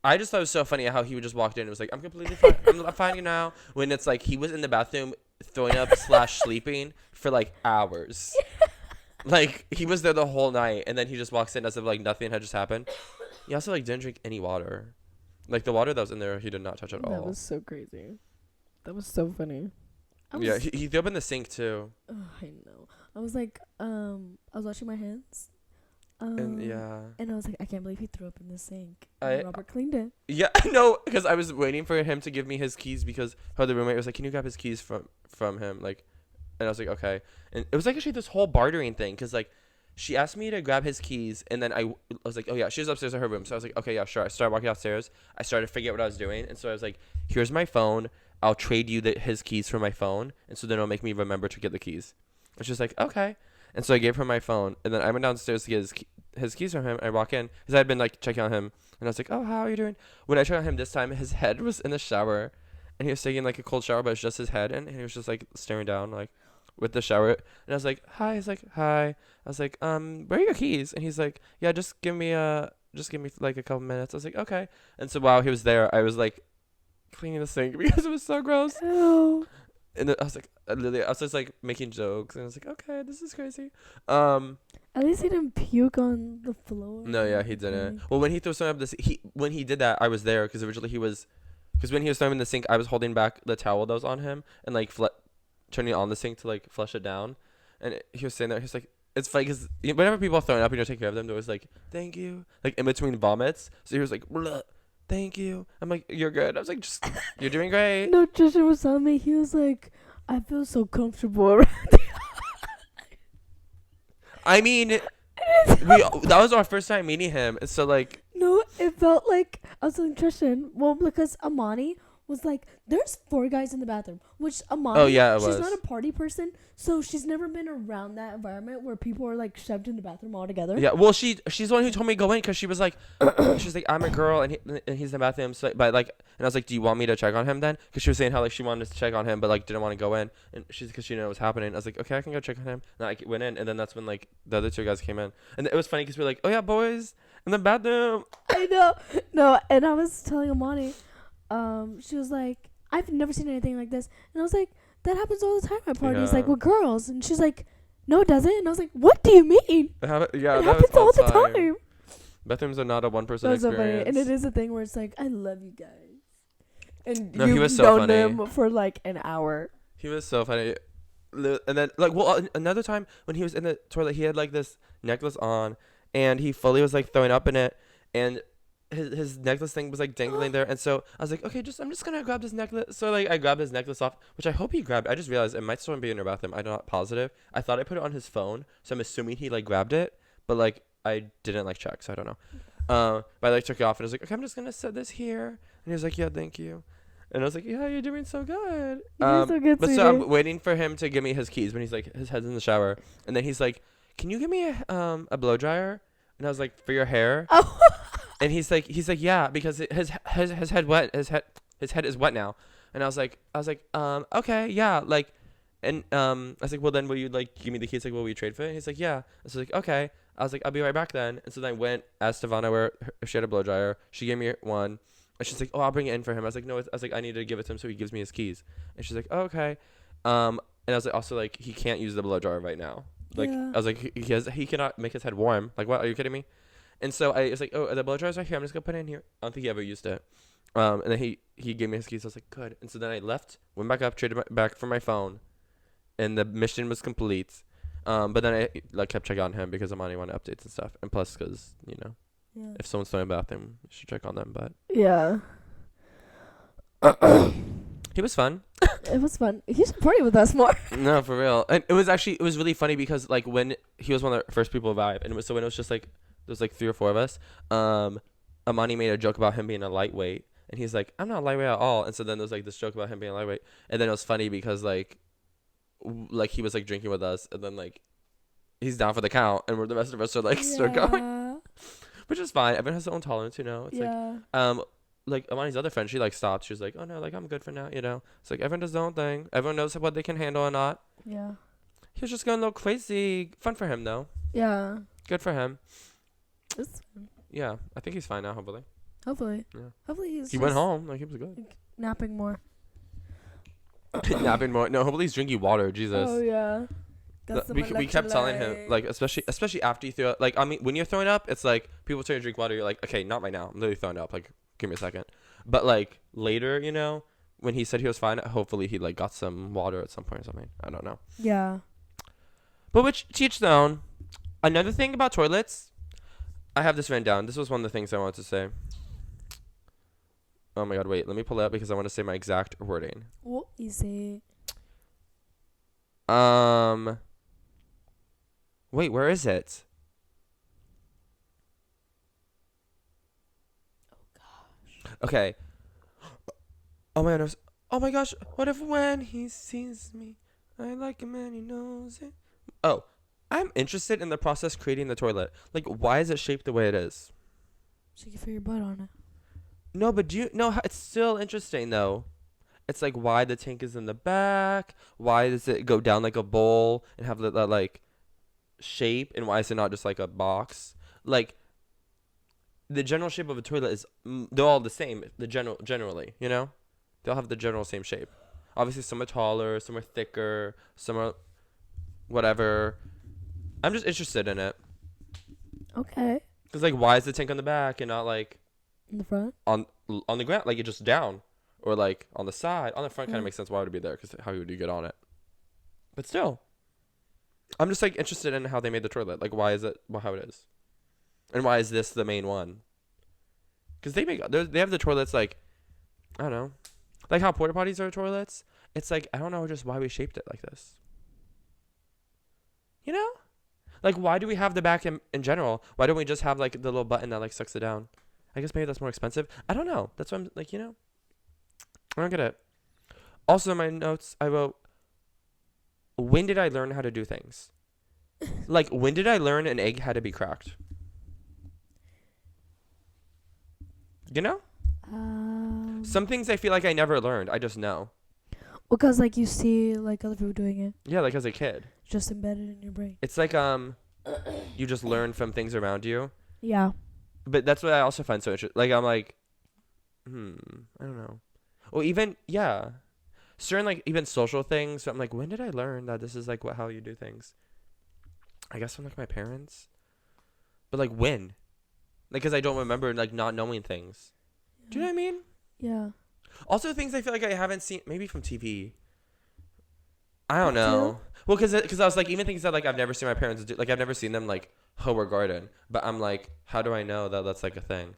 I just thought it was so funny how he would just walked in and was like, "I'm completely fine. I'm fine now." When it's like he was in the bathroom throwing up / sleeping for like hours. Like he was there the whole night, and then he just walks in as if like nothing had just happened. He also like didn't drink any water. Like the water that was in there, he did not touch at all. That was so crazy. That was so funny. Yeah, he threw up in the sink too. Oh, I know. I was like, I was washing my hands. And yeah. And I was like, I can't believe he threw up in the sink. I- And Robert cleaned it. Yeah, no, because I was waiting for him to give me his keys because her other roommate was like, "Can you grab his keys from him?" Like, and I was like, "Okay." And it was like actually this whole bartering thing because like she asked me to grab his keys, and then I was like, "Oh yeah," she was upstairs in her room, so I was like, "Okay, yeah, sure." I started walking downstairs. I started to figure out what I was doing, and so I was like, "Here's my phone. I'll trade you his keys for my phone, and so then it'll make me remember to get the keys." And she's like, "Okay." And so I gave her my phone, and then I went downstairs to get his keys from him. I walk in because I had been like checking on him, and I was like, "Oh, how are you doing?" When I checked on him this time, his head was in the shower, and he was taking like a cold shower, but it's just his head, and he was just like staring down like with the shower. And I was like, "Hi." He's like, "Hi." I was like, "Where are your keys?" And he's like, "Yeah, just give me like a couple minutes." I was like, "Okay." And so while he was there, I was like cleaning the sink because it was so gross. Ew. And then I was like, I was just like making jokes, and I was like, "Okay, this is crazy." At least he didn't puke on the floor. No, yeah, he didn't. Well, when he threw something up when he did that, I was there because originally because when he was throwing in the sink, I was holding back the towel that was on him and like turning on the sink to like flush it down, and he was sitting there. He was like, it's funny because whenever people are throwing up and you're taking care of them, they're always like, "Thank you," like in between vomits. So he was like, "Bleh, thank you." I'm like, "You're good." I was like, "Just you're doing great." No, Tristan was telling me, he was like, I feel so comfortable around I mean, that was our first time meeting him, and so like. No, it felt like I was telling Tristan. Well, because Amani was like, "There's 4 guys in the bathroom," which Amani. Oh yeah, it she's was. not a party person, so she's never been around that environment where people are like shoved in the bathroom all together. Yeah, well, she's the one who told me to go in because she was like, she's like, "I'm a girl and he's in the bathroom." So, but like, and I was like, "Do you want me to check on him then?" Because she was saying how like she wanted to check on him, but like didn't want to go in, and she's because she didn't know what was happening. I was like, "Okay, I can go check on him." And I went in, and then that's when like the other 2 guys came in, and it was funny because we were like, "Oh yeah, boys in the bathroom." I know. No, and I was telling Amani, she was like, "I've never seen anything like this," and I was like, "That happens all the time at parties, Yeah. like with girls." And she's like, "No, it doesn't." And I was like, "What do you mean? Yeah, It that happens was all the time." Bathrooms are not a one-person That's so experience. funny, and it is a thing where it's like, "I love you guys," and No, he you've was so known funny. them for like an hour. He was so funny. And then like, well, another time when he was in the toilet, he had like this necklace on, and he fully was like throwing up in it, and his necklace thing was like dangling there, and so I was like, "Okay, I'm just gonna grab this necklace." So like I grabbed his necklace off, which I hope he grabbed. I just realized it might still be in your bathroom. I'm not positive. I thought I put it on his phone, so I'm assuming he like grabbed it, but like I didn't like check, so I don't know. But I like took it off and I was like, "Okay, I'm just gonna set this here," and he was like, "Yeah, thank you." And I was like, "Yeah, you're doing so good." You're so good, But so sweetie. I'm waiting for him to give me his keys when he's like his head's in the shower, and then he's like, "Can you give me a blow dryer?" And I was like, "For your hair?" Oh. And he's like, "Yeah, because his head wet, his head is wet now." And I was like, "Okay, yeah, like," and I was like, "Well, then will you like give me the keys? Like, will we trade for it?" And he's like, "Yeah." I was like, "Okay." I was like, "I'll be right back then." And so then I went, asked Savannah if she had a blow dryer. She gave me one. And she's like, "Oh, I'll bring it in for him." I was like, "No," I was like, "I need to give it to him so he gives me his keys." And she's like, "Oh, okay." And I was like, also like, he can't use the blow dryer right now. Like, Yeah. I was like, he cannot make his head warm. Like, what? Are you kidding me? And so I was like, "Oh, the blow dryer's right here. I'm just gonna put it in here." I don't think he ever used it. And then he gave me his keys. I was like, "Good." And so then I left, went back up, traded back for my phone, and the mission was complete. But then I like kept checking on him because Amani wanted updates and stuff, and plus because Yeah. If someone's throwing a bathroom, you should check on them. But Yeah. he was fun. It was fun. He should party with us more. No, for real. And it was really funny because like when he was one of the first people to vibe, and when it was just like there was like 3 or 4 of us, Amani made a joke about him being a lightweight, and he's like, I'm not lightweight at all. And so then there was like this joke about him being a lightweight, and then it was funny because like he was like drinking with us, and then like he's down for the count, and the rest of us are like still going, which is fine. Everyone has their own tolerance, you know. It's like Amani's other friend, she like stopped. She was like, oh no, like I'm good for now, you know. It's like everyone does their own thing. Everyone knows what they can handle or not. Yeah. He was just going a little crazy. Fun for him though. Yeah. Good for him. It's fun. Yeah, I think he's fine now. Hopefully. Hopefully. Yeah. Hopefully He went home. Like he was good. Napping more. Napping more. No, hopefully he's drinking water. Jesus. Oh yeah. We kept telling him like especially after you throw up. Like I mean when you're throwing up, it's like people tell you to drink water. You're like, okay, not right now. I'm literally throwing up. Like give me a second. But like later, you know, when he said he was fine, hopefully he like got some water at some point or something. I don't know. Yeah. But which teach their own. Another thing about toilets, I have this written down. This was one of the things I wanted to say. Oh my god, wait, let me pull it up because I want to say my exact wording. What is it? Wait, where is it? Okay. Oh my god. Oh my gosh. What if when he sees me, I like him and he knows it? Oh, I'm interested in the process creating the toilet. Like, why is it shaped the way it is? So you can fit your butt on it. No, but it's still interesting though. It's like why the tank is in the back. Why does it go down like a bowl and have that like shape? And why is it not just like a box? Like, the general shape of a toilet is they're all the same. Generally, you know, they all have the general same shape. Obviously, some are taller, some are thicker, some are whatever. I'm just interested in it. Okay. Cause like, why is the tank on the back and not like In the front? on the ground? Like it just down, or like on the side. On the front kind of makes sense. Why would it be there? Cause how would you get on it? But still, I'm just like interested in how they made the toilet. Like, why is it how it is? And why is this the main one? Because they have the toilets like, I don't know, like how porta potties are toilets. It's like, I don't know just why we shaped it like this. You know? Like, why do we have the back in general? Why don't we just have like the little button that like sucks it down? I guess maybe that's more expensive. I don't know. That's what I'm like, you know? I don't get it. Also in my notes, I wrote, when did I learn how to do things? Like, when did I learn an egg had to be cracked? You know? Some things I feel like I never learned. I just know. Because like you see like other people doing it. Yeah, like as a kid. Just embedded in your brain. It's like you just learn from things around you. Yeah. But that's what I also find so interesting. Like I'm like, I don't know. Or even certain like even social things. So I'm like, when did I learn that this is like how you do things? I guess from like my parents. But like when? Like, because I don't remember like not knowing things. Yeah. Do you know what I mean? Yeah. Also, things I feel like I haven't seen, maybe from TV. I don't know. Well, because I was like, even things that like I've never seen my parents do, like I've never seen them like hoe or garden. But I'm like, how do I know that that's like a thing?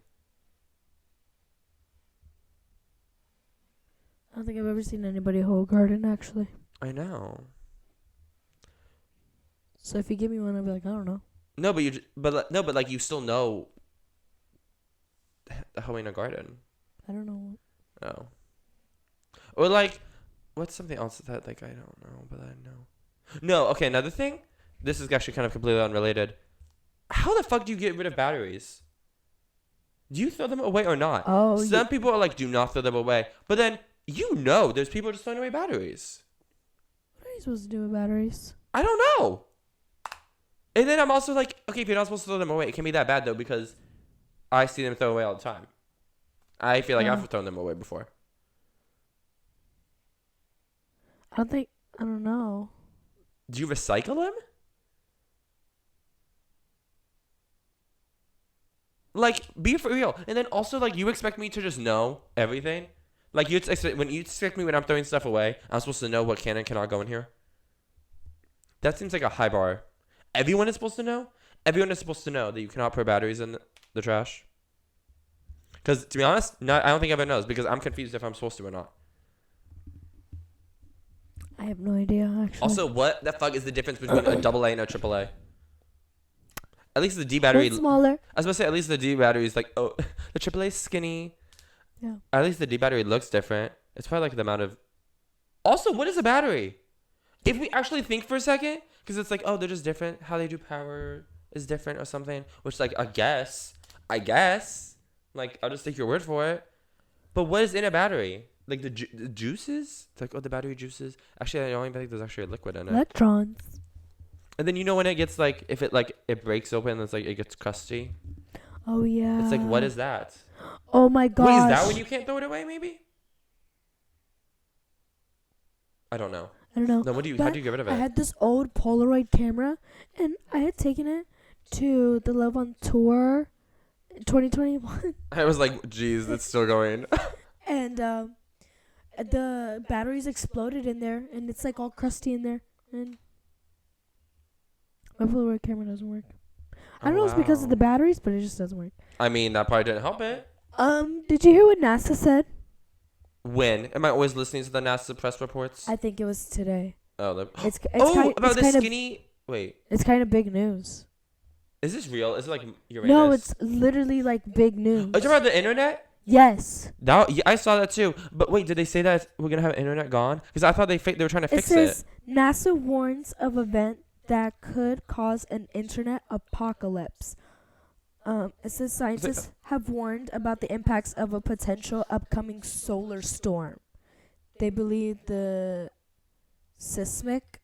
I don't think I've ever seen anybody hoe a garden actually. I know. So if you give me one, I'll be like, I don't know. No, but like you still know hoeing a garden. I don't know. Oh. Or like, what's something else that like I don't know, but I know. No, okay, another thing. This is actually kind of completely unrelated. How the fuck do you get rid of batteries? Do you throw them away or not? Oh. Some people are like, do not throw them away. But then, there's people just throwing away batteries. What are you supposed to do with batteries? I don't know. And then I'm also like, okay, if you're not supposed to throw them away, it can't be that bad though, because I see them throw away all the time. I feel like I've thrown them away before. I don't know. Do you recycle them? Like, be for real. And then also, like, you expect me to just know everything? Like, when you expect me when I'm throwing stuff away, I'm supposed to know what can and cannot go in here? That seems like a high bar. Everyone is supposed to know? Everyone is supposed to know that you cannot put batteries in the trash? Because to be honest, I don't think everyone knows because I'm confused if I'm supposed to or not. I have no idea, actually. Also, what the fuck is the difference between a AA and a AAA? At least the D battery. One's smaller. I was gonna say at least the D battery is like, oh, the AAA is skinny. Yeah. At least the D battery looks different. It's probably like the amount of. Also, what is a battery? If we actually think for a second, because it's like, oh, they're just different. How they do power is different or something. Which, like, I guess, like, I'll just take your word for it. But what is in a battery? Like the juices? It's like, oh, the battery juices. Actually, I don't even think there's actually a liquid in it. Electrons. And then you know when it gets like, if it like it breaks open, it's like it gets crusty. Oh yeah. It's like, what is that? Oh my gosh. Wait, is that when you can't throw it away? Maybe. I don't know. I don't know. No, how do you get rid of it? I had this old Polaroid camera, and I had taken it to the Love on Tour, 2021. I was like, geez, it's still going. And the batteries exploded in there, and it's like all crusty in there, and my Polaroid camera doesn't work. I don't know if it's because of the batteries, but it just doesn't work. I mean, that probably didn't help it. Did you hear what NASA said? When? Am I always listening to the NASA press reports? I think it was today. Oh, It's about the skinny. Wait, It's kind of big news. is this real? Is it like Uranus? No, it's literally like big news. Oh, you talking about the internet? Yes. Yeah, I saw that too. But wait, did they say that we're gonna have internet gone? Because I thought they were trying to It fix says it. NASA warns of event that could cause an internet apocalypse. It says scientists have warned about the impacts of a potential upcoming solar storm. They believe the seismic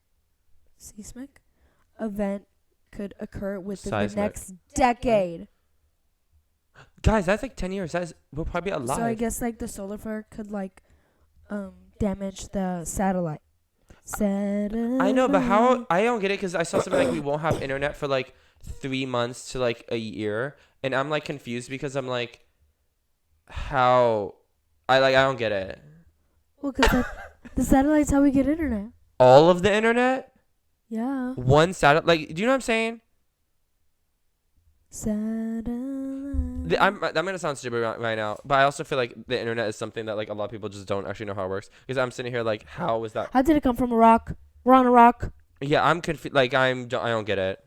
event could occur within the next decade. Guys, that's like 10 years. We'll probably be alive. So I guess like the solar flare could like damage the satellite. I know, but how? I don't get it because I saw something like we won't have internet for like 3 months to like a year, and I'm like confused because I'm like, how? I don't get it. Well, because the satellite's how we get internet. All of the internet? Yeah. One satellite? Like, do you know what I'm saying? Satellite. I'm gonna sound stupid right now, but I also feel like the internet is something that like a lot of people just don't actually know how it works. Because I'm sitting here like, how is that? How did it come from a rock? We're on a rock. Yeah, I'm confused. Like, I don't get it.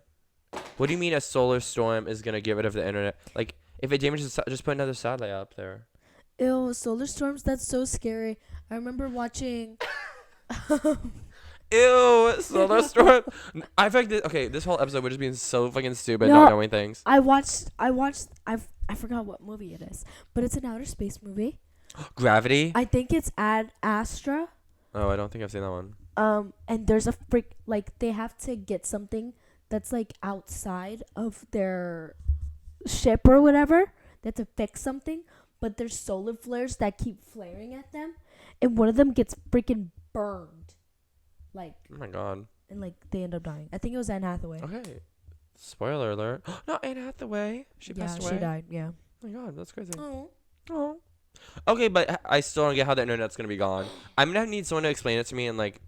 What do you mean a solar storm is gonna get rid of the internet? Like, if it damages, just put another satellite up there. Ew, solar storms. That's so scary. I remember watching. Ew, solar storm. I feel like this whole episode we're just being so fucking stupid, No, not knowing things. I forgot what movie it is, but it's an outer space movie. Gravity? I think it's Ad Astra. Oh, I don't think I've seen that one. And there's they have to get something that's like outside of their ship or whatever. They have to fix something, but there's solar flares that keep flaring at them, and one of them gets freaking burned. Like, oh my god. And like they end up dying. I think it was Anne Hathaway. Okay. Spoiler alert. Not Anne Hathaway. She passed away. Yeah, she died. Yeah. Oh my god, that's crazy. Oh. Okay, but I still don't get how the internet's gonna be gone. I'm gonna need someone to explain it to me in like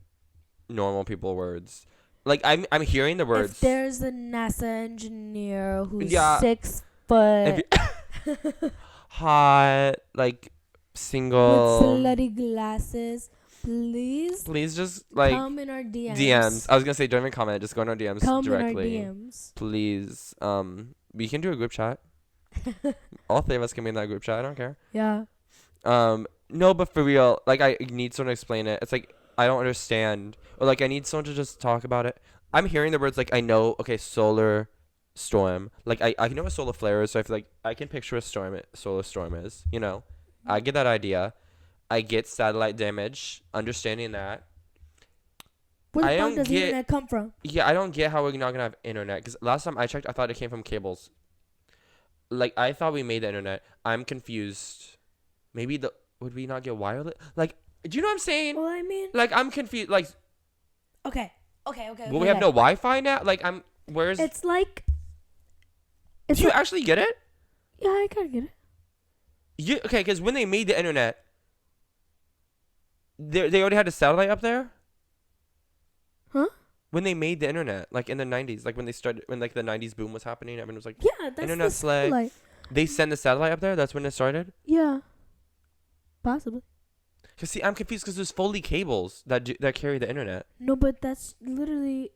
normal people words. Like I'm hearing the words. If there's a NASA engineer who's 6 If foot hot, like single, with slutty glasses, please just like come in our DMs. DMs. I was gonna say don't even comment. Just go in our DMs directly. In our DMs. Please. We can do a group chat. All 3 of us can be in that group chat. I don't care. Yeah. No, but for real, like I need someone to explain it. It's like I don't understand, or like I need someone to just talk about it. I'm hearing the words like I know. Okay, solar storm. Like I know what solar flare is, so I feel like I can picture a solar storm is. You know, I get that idea. I get satellite damage, understanding that. Where the fuck does the internet come from? Yeah, I don't get how we're not gonna have internet. Because last time I checked, I thought it came from cables. Like I thought we made the internet. I'm confused. Maybe would we not get wireless? Like, do you know what I'm saying? Well, I mean, like I'm confused. Like, okay. Will we have no Wi-Fi now? Like where's? It's like. Do you actually get it? Yeah, I kind of get it. Okay, because when they made the internet, they already had a satellite up there. Huh? When they made the internet, like in the 90s, like when the 90s boom was happening, everyone was like, yeah, that's internet the satellite. They send the satellite up there. That's when it started. Yeah, possibly. Cause see, I'm confused because there's Foley cables that carry the internet. No, but that's literally.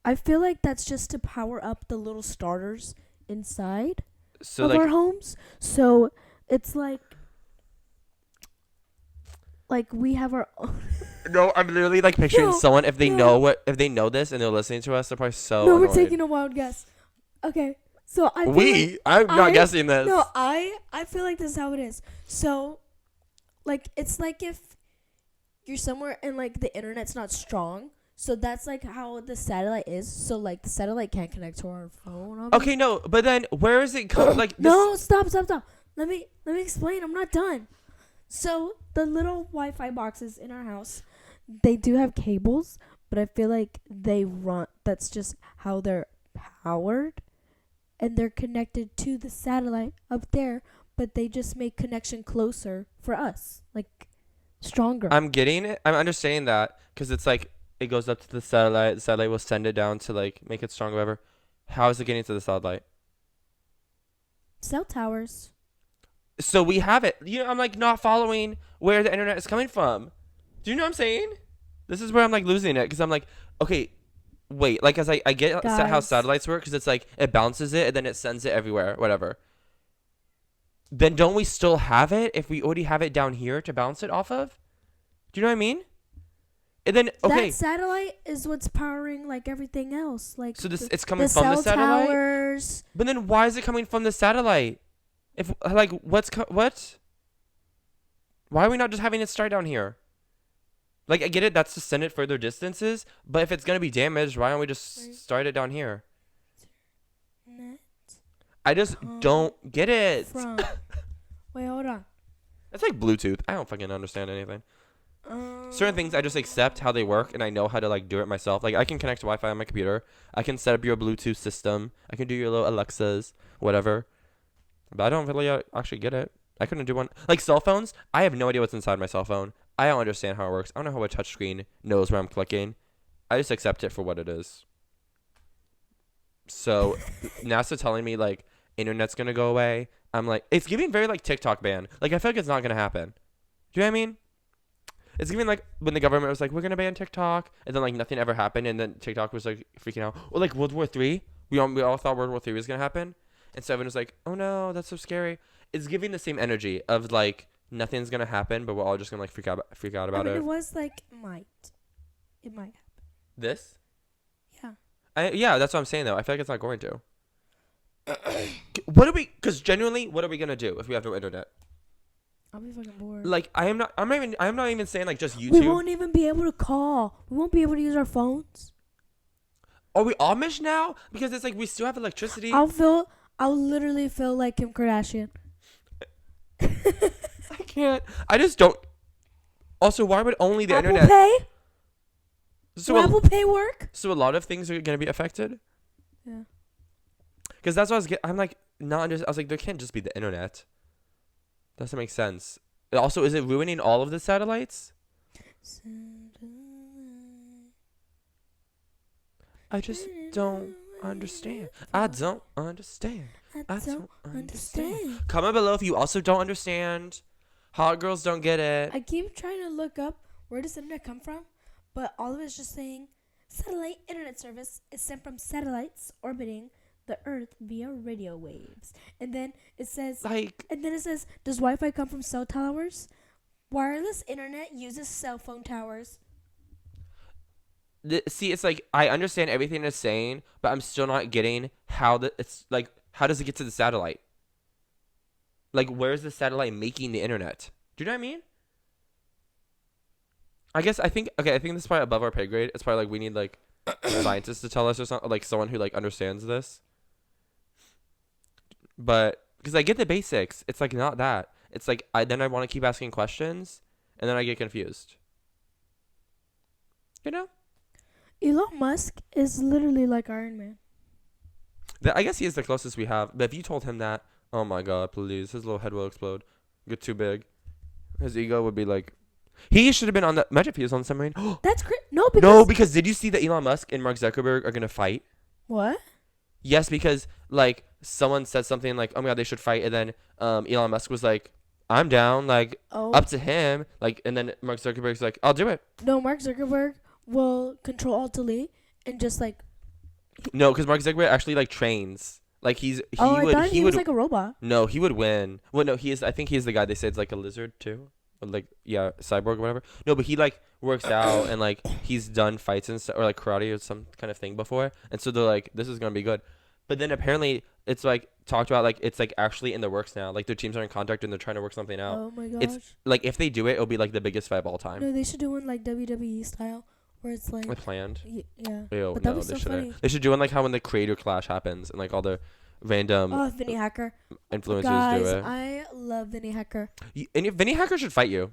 I feel like that's just to power up the little starters inside So of like, our homes. So it's like we have our own. no, I'm literally like picturing No, someone if they no. know this and they're listening to us, they're probably so. No, annoyed. we're taking a wild guess. Okay, so I feel I'm not I- guessing this. No, I feel like this is how it is. So, like, it's like if you're somewhere and like the internet's not strong. So that's like how the satellite is. So like the satellite can't connect to our phone. Okay, no, but then where is it coming? Like this, No, stop. Let me explain. I'm not done. So the little Wi-Fi boxes in our house, they do have cables, but I feel like they run. That's just how they're powered, and they're connected to the satellite up there. But they just make connection closer for us, like stronger. I'm getting it. I'm understanding that because it's like it goes up to the satellite. The satellite will send it down to like make it stronger, whatever. How is it getting to the satellite? Cell towers. So we have it. You know, I'm like not following where the internet is coming from. Do you know what I'm saying? This is where I'm like losing it because I'm like, okay, wait. Like, as I get how Guys. satellites work because it's like it bounces it and then it sends it everywhere, whatever. Then don't we still have it if we already have it down here to bounce it off of? Do you know what I mean? And then okay, That satellite is what's powering like everything else. Like so this the, it's coming the from the cell satellite. towers. But then why is it coming from the satellite? If like what? Why are we not just having it start down here? Like I get it, that's to send it further distances, but if it's gonna be damaged, why don't we just start it down here? Net I just don't get it. from. Wait, hold on. It's like Bluetooth. I don't fucking understand anything. Certain things I just accept how they work, and I know how to like do it myself. Like I can connect to Wi-Fi on my computer. I can set up your Bluetooth system. I can do your little Alexas, whatever. But I don't really actually get it. I couldn't do one. Like cell phones, I have no idea what's inside my cell phone. I don't understand how it works. I don't know how a touchscreen knows where I'm clicking. I just accept it for what it is. So NASA telling me like internet's gonna go away. I'm like, it's giving very like TikTok ban. Like I feel like it's not gonna happen. Do you know what I mean? It's giving like when the government was like, we're gonna ban TikTok, and then like nothing ever happened, and then TikTok was like freaking out. Or like World War III. We all thought World War III was gonna happen, and so everyone was like, oh no, that's so scary. It's giving the same energy of like nothing's gonna happen, but we're all just gonna like freak out about it it. was like it might happen. This? Yeah. Yeah, that's what I'm saying though. I feel like it's not going to. Because genuinely, what are we gonna do if we have no internet? I'll be fucking bored. Like I'm not even saying like just YouTube. We won't even be able to call. We won't be able to use our phones. Are we Amish now? Because it's like we still have electricity. I'll literally feel like Kim Kardashian. I can't. I just don't. Also, why would only the Apple internet? Pay? So Will Apple Pay work? So a lot of things are gonna be affected. Yeah. Because that's what I'm like not just. I was like, there can't just be the internet. Doesn't make sense. Also, is it ruining all of the satellites? I just don't understand. I don't understand. I don't understand. Comment below if you also don't understand. Hot girls don't get it. I keep trying to look up where does internet come from, but all of it's just saying satellite internet service is sent from satellites orbiting the Earth via radio waves. And then it says does Wi-Fi come from cell towers? Wireless internet uses cell phone towers. See, it's like I understand everything it's saying, but I'm still not getting how it's like. How does it get to the satellite? Like, where's the satellite making the internet? Do you know what I mean? I think this is probably above our pay grade. It's probably like we need like scientists to tell us or something, like someone who like understands this. But because I get the basics, it's like not that. It's like I want to keep asking questions, and then I get confused. You know? Elon Musk is literally like Iron Man. I guess he is the closest we have. But if you told him that, oh my god, please, his little head will explode, get too big. His ego would be like. He should have been on the. Imagine if he was on the submarine. That's great. No, because Because did you see that Elon Musk and Mark Zuckerberg are gonna fight? What? Yes, because like someone said something like, "Oh my god, they should fight," and then Elon Musk was like, "I'm down." Like Oh. up to him. Like, and then Mark Zuckerberg's like, "I'll do it." No, Mark Zuckerberg will control alt delete and just like. No, because Mark Zuckerberg actually like trains. Like he I would thought he was would like a robot. no, he would win. Well, no, he is. I think he's the guy they say it's like a lizard too, or like yeah, cyborg or whatever. No, but he like works out and like he's done fights and stuff or like karate or some kind of thing before, and so they're like, this is gonna be good. But then apparently it's like talked about like it's like actually in the works now. Like their teams are in contact and they're trying to work something out. Oh my gosh. It's like if they do it, it'll be like the biggest fight of all time. No, they should do one like WWE style where it's like. Like planned. Yeah. Ew, But that'd no, be they so shouldn't. funny. They should do one like how when the creator clash happens and like all the random Oh, Vinny Hacker. influencers Guys, do it. I love Vinny Hacker. And Vinny Hacker should fight you.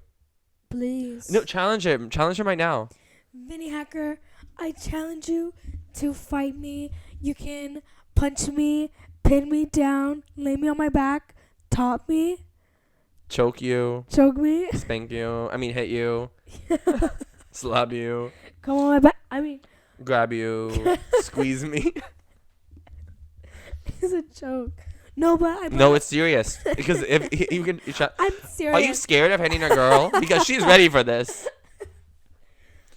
Please. No, challenge him. Challenge him right now. Vinny Hacker, I challenge you to fight me. You can punch me, pin me down, lay me on my back, top me, Choke you, choke me. spank you. I mean, hit you, slap you, Come on my back. I mean, grab you, squeeze me. it's a joke. No, but I. No, it's serious. Because if you can, I'm serious. are you scared of hitting a girl? Because she's ready for this.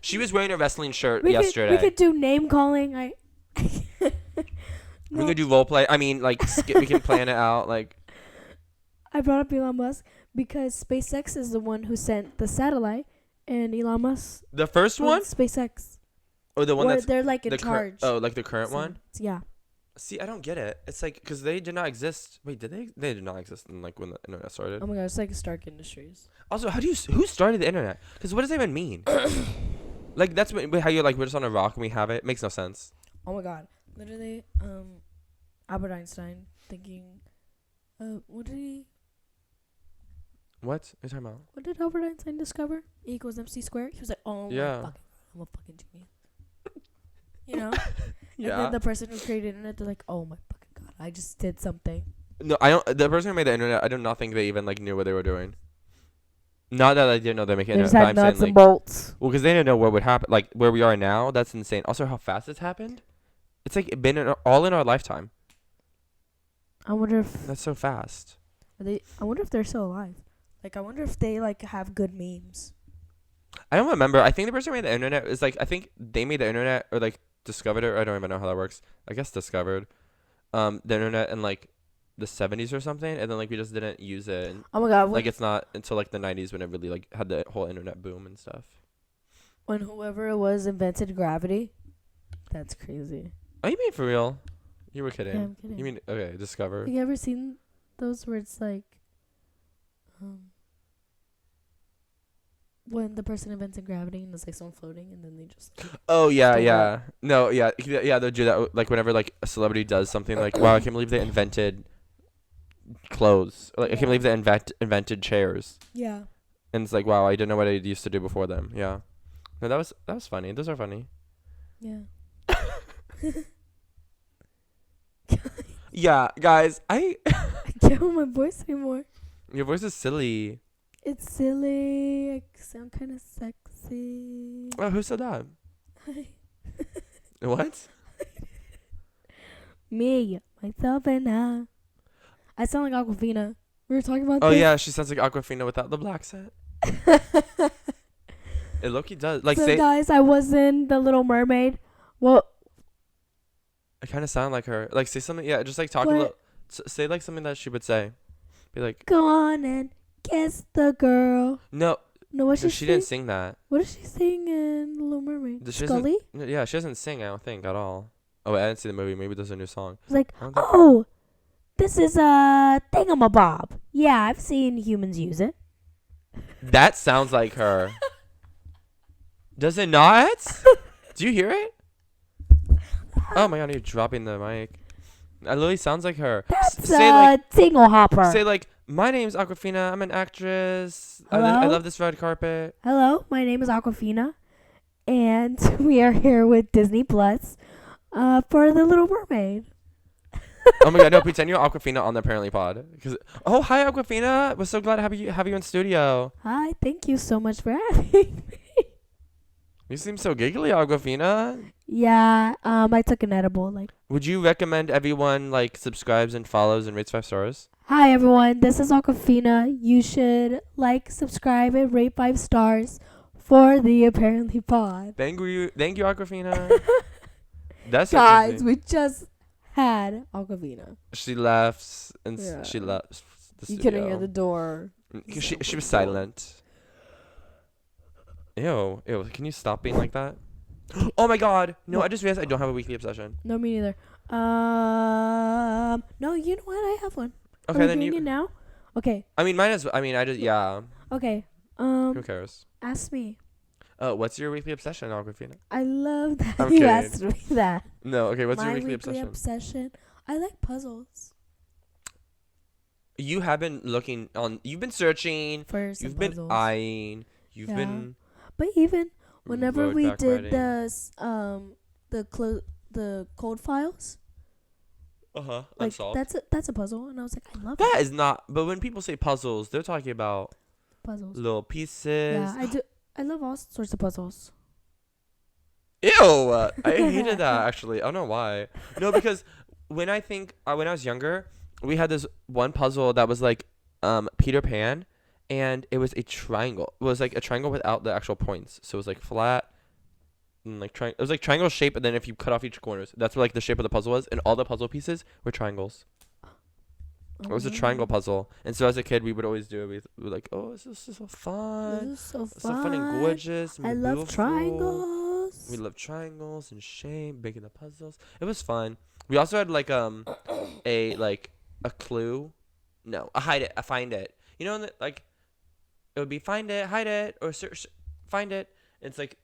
She was wearing a wrestling shirt yesterday. We could do name calling. I. We could do role play. I mean, like we can plan it out. Like I brought up Elon Musk because SpaceX is the one who sent the satellite, and Elon Musk. the first one, SpaceX. or the one Where that's they're like in the charge. like the current So, one. Yeah. See, I don't get it. It's like because they did not exist. Wait, did they? They did not exist in like when the internet started. Oh my god, it's like Stark Industries. Also, how do you who started the internet? Because what does that even mean? Like that's how you're like we're just on a rock and we have it. Makes no sense. Oh my god. Literally, Albert Einstein thinking, what did Albert Einstein discover? E equals MC squared. He was like, oh Yeah. my fucking, I'm a fucking genius. You know? And Yeah. then the person who created the internet, they're like, oh my fucking god, I just did something. No, I don't. The person who made the internet, I do not think they even like knew what they were doing. Not that I didn't know they're making internet, but I'm saying like, bolts. well, because they didn't know what would happen. Like where we are now, that's insane. Also, how fast it's happened. It's like been all in our lifetime. I wonder if That's so fast. I wonder if they're still alive. Like, I wonder if they like have good memes. I don't remember. I think the person who made the internet is like I think they made the internet or like discovered it. I don't even know how that works. I guess discovered the internet in like the 70s or something, and then like we just didn't use it. And, Oh my god! like it's not until like the 90s when it really like had the whole internet boom and stuff. When whoever it was invented gravity, that's crazy. Oh, you mean for real? You were kidding. Yeah, I'm kidding. You mean okay? Discover. Have you ever seen those where it's like, when the person invented gravity and it's like someone floating and then they just. Oh yeah, Still yeah. No, yeah, yeah. They'll do that like whenever like a celebrity does something like, wow, I can't believe they invented clothes. Or, like I can't believe they invented chairs. Yeah. And it's like, wow, I didn't know what I used to do before them. Yeah. No, that was funny. Those are funny. Yeah. Yeah, guys, I can't hold my voice anymore. your voice is silly. It's silly. I sound kind of sexy. Oh, who said that? What? Me, myself, and I sound like Aquafina. We were talking about Oh this. yeah, she sounds like Aquafina without the black set. It low-key does. Like So say guys, I was in The Little Mermaid. Well, it kind of sound like her. Like say something. Yeah, just like talk a What? little. Say like something that she would say. Be like, go on and kiss the girl. no, No, what no, she didn't sing that. What is she saying in The Little Mermaid? She doesn't- Scully? No, yeah, she doesn't sing. I don't think at all. Oh, wait, I didn't see the movie. Maybe there's a new song. It's like, I don't think- oh, this is a thingamabob. Yeah, I've seen humans use it. That sounds like her. Does it not? Do you hear it? Oh my god, you're dropping the mic. It literally sounds like her. That's Say a like, tingle hopper. say like, my name's Aquafina. I'm an actress. I Hello? love this red carpet. Hello, my name is Aquafina, and we are here with Disney Plus for The Little Mermaid. Oh my god, no! Pretend you're Aquafina on the Apparently Pod. Oh, hi Aquafina. We're so glad to have you in studio. Hi, thank you so much for having me. You seem so giggly, Aquafina. Yeah, I took an edible. Like, Would you recommend everyone like subscribes and follows and rates 5 stars? Hi everyone, this is Aquafina. You should like, subscribe, and rate 5 stars for the Apparently Pod. Thank you, Aquafina. That's Guys, interesting. we just had Aquafina. She laughs and Yeah. she left the You studio. couldn't hear the door. She was silent. Ew. Can you stop being like that? Oh my god. No, I just realized I don't have a weekly obsession. No, me neither. No, you know what? I have one. Are Okay, we then doing you. it now? Okay. I mean, I just, yeah. Okay. Who cares? Ask me. What's your weekly obsession, Aquafina? I love that I'm you kidding. asked me that. No, okay, what's My your weekly obsession? obsession? I like puzzles. You have been looking on, you've been searching, For some you've been puzzles. eyeing, you've Yeah. been. But even whenever road we back did riding. the code files, Uh-huh, like unsolved. that's a puzzle, and I was like, I love That is not, but when people say puzzles, they're talking about puzzles. little pieces. Yeah, I do. I love all sorts of puzzles. Ew! I hated that actually. I don't know why. No, because when I was younger, we had this one puzzle that was like Peter Pan, and it was a triangle. It was like a triangle without the actual points. So it was like flat and like it was like triangle shape, and then if you cut off each corners, that's what like the shape of the puzzle was, and all the puzzle pieces were triangles. It was a triangle puzzle, and so as a kid, we would always do it. We were like, "Oh, this is so fun! This is so It's so fun and gorgeous. And I love beautiful. triangles. We love triangles and shape, making the puzzles. It was fun. We also had like a clue, no, a find it. You know, like it would be find it, hide it, or search, find it. It's like,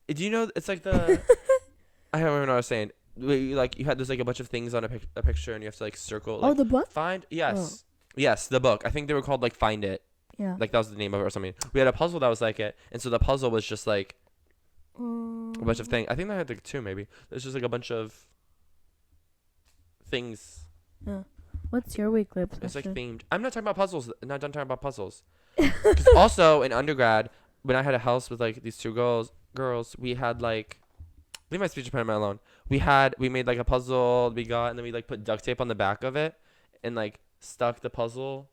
do you know? It's like the I don't even know what I was saying. Like you had there's like a bunch of things on a picture, and you have to like circle. Like, The book. find yes, the book. I think they were called like Find It. Yeah. Like that was the name of it or something. We had a puzzle that was like it, and so the puzzle was just like a bunch of things. I think I had like 2 maybe. There's just like a bunch of things. What's your weekly obsession? It's like themed. I'm not talking about puzzles. I'm not done talking about puzzles. 'Cause also in undergrad, when I had a house with like these 2 girls, we had like, leave my speech impediment alone. We made like a puzzle we got, and then we like put duct tape on the back of it, and like stuck the puzzle,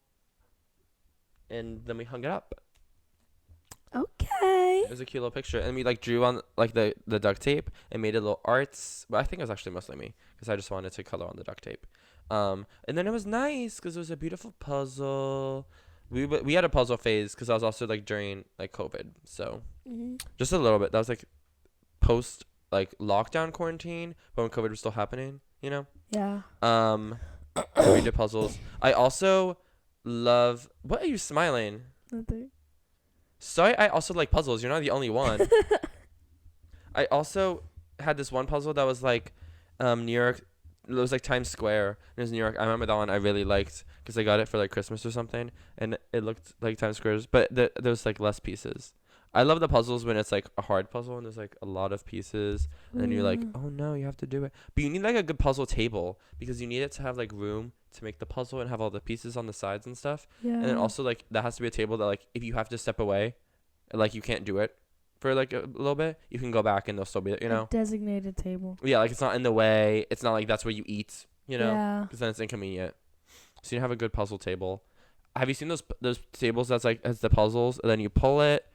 and then we hung it up. Okay. It was a cute little picture, and we like drew on like the duct tape and made it little arts. But I think it was actually mostly me because I just wanted to color on the duct tape. And then it was nice because it was a beautiful puzzle. We had a puzzle phase because I was also like during like COVID, so just a little bit. That was like post like lockdown quarantine, but when COVID was still happening, you know. Yeah. So we did puzzles. I also love. What are you smiling? Nothing. Sorry, I also like puzzles. You're not the only one. I also had this one puzzle that was like New York. It was like Times Square. It was New York. I remember that one I really liked because I got it for like Christmas or something, and it looked like Times Square's, but there was like less pieces. I love the puzzles when it's like a hard puzzle and there's like a lot of pieces, and then you're like, oh no, you have to do it. But you need like a good puzzle table because you need it to have like room to make the puzzle and have all the pieces on the sides and stuff. Yeah. And then also like that has to be a table that like if you have to step away, like you can't do it for like a little bit, you can go back and they'll still be, you know. A designated table. Yeah, like it's not in the way. It's not like that's where you eat, you know, Yeah. because then it's inconvenient. So you have a good puzzle table. Have you seen those tables that's like has the puzzles and then you pull it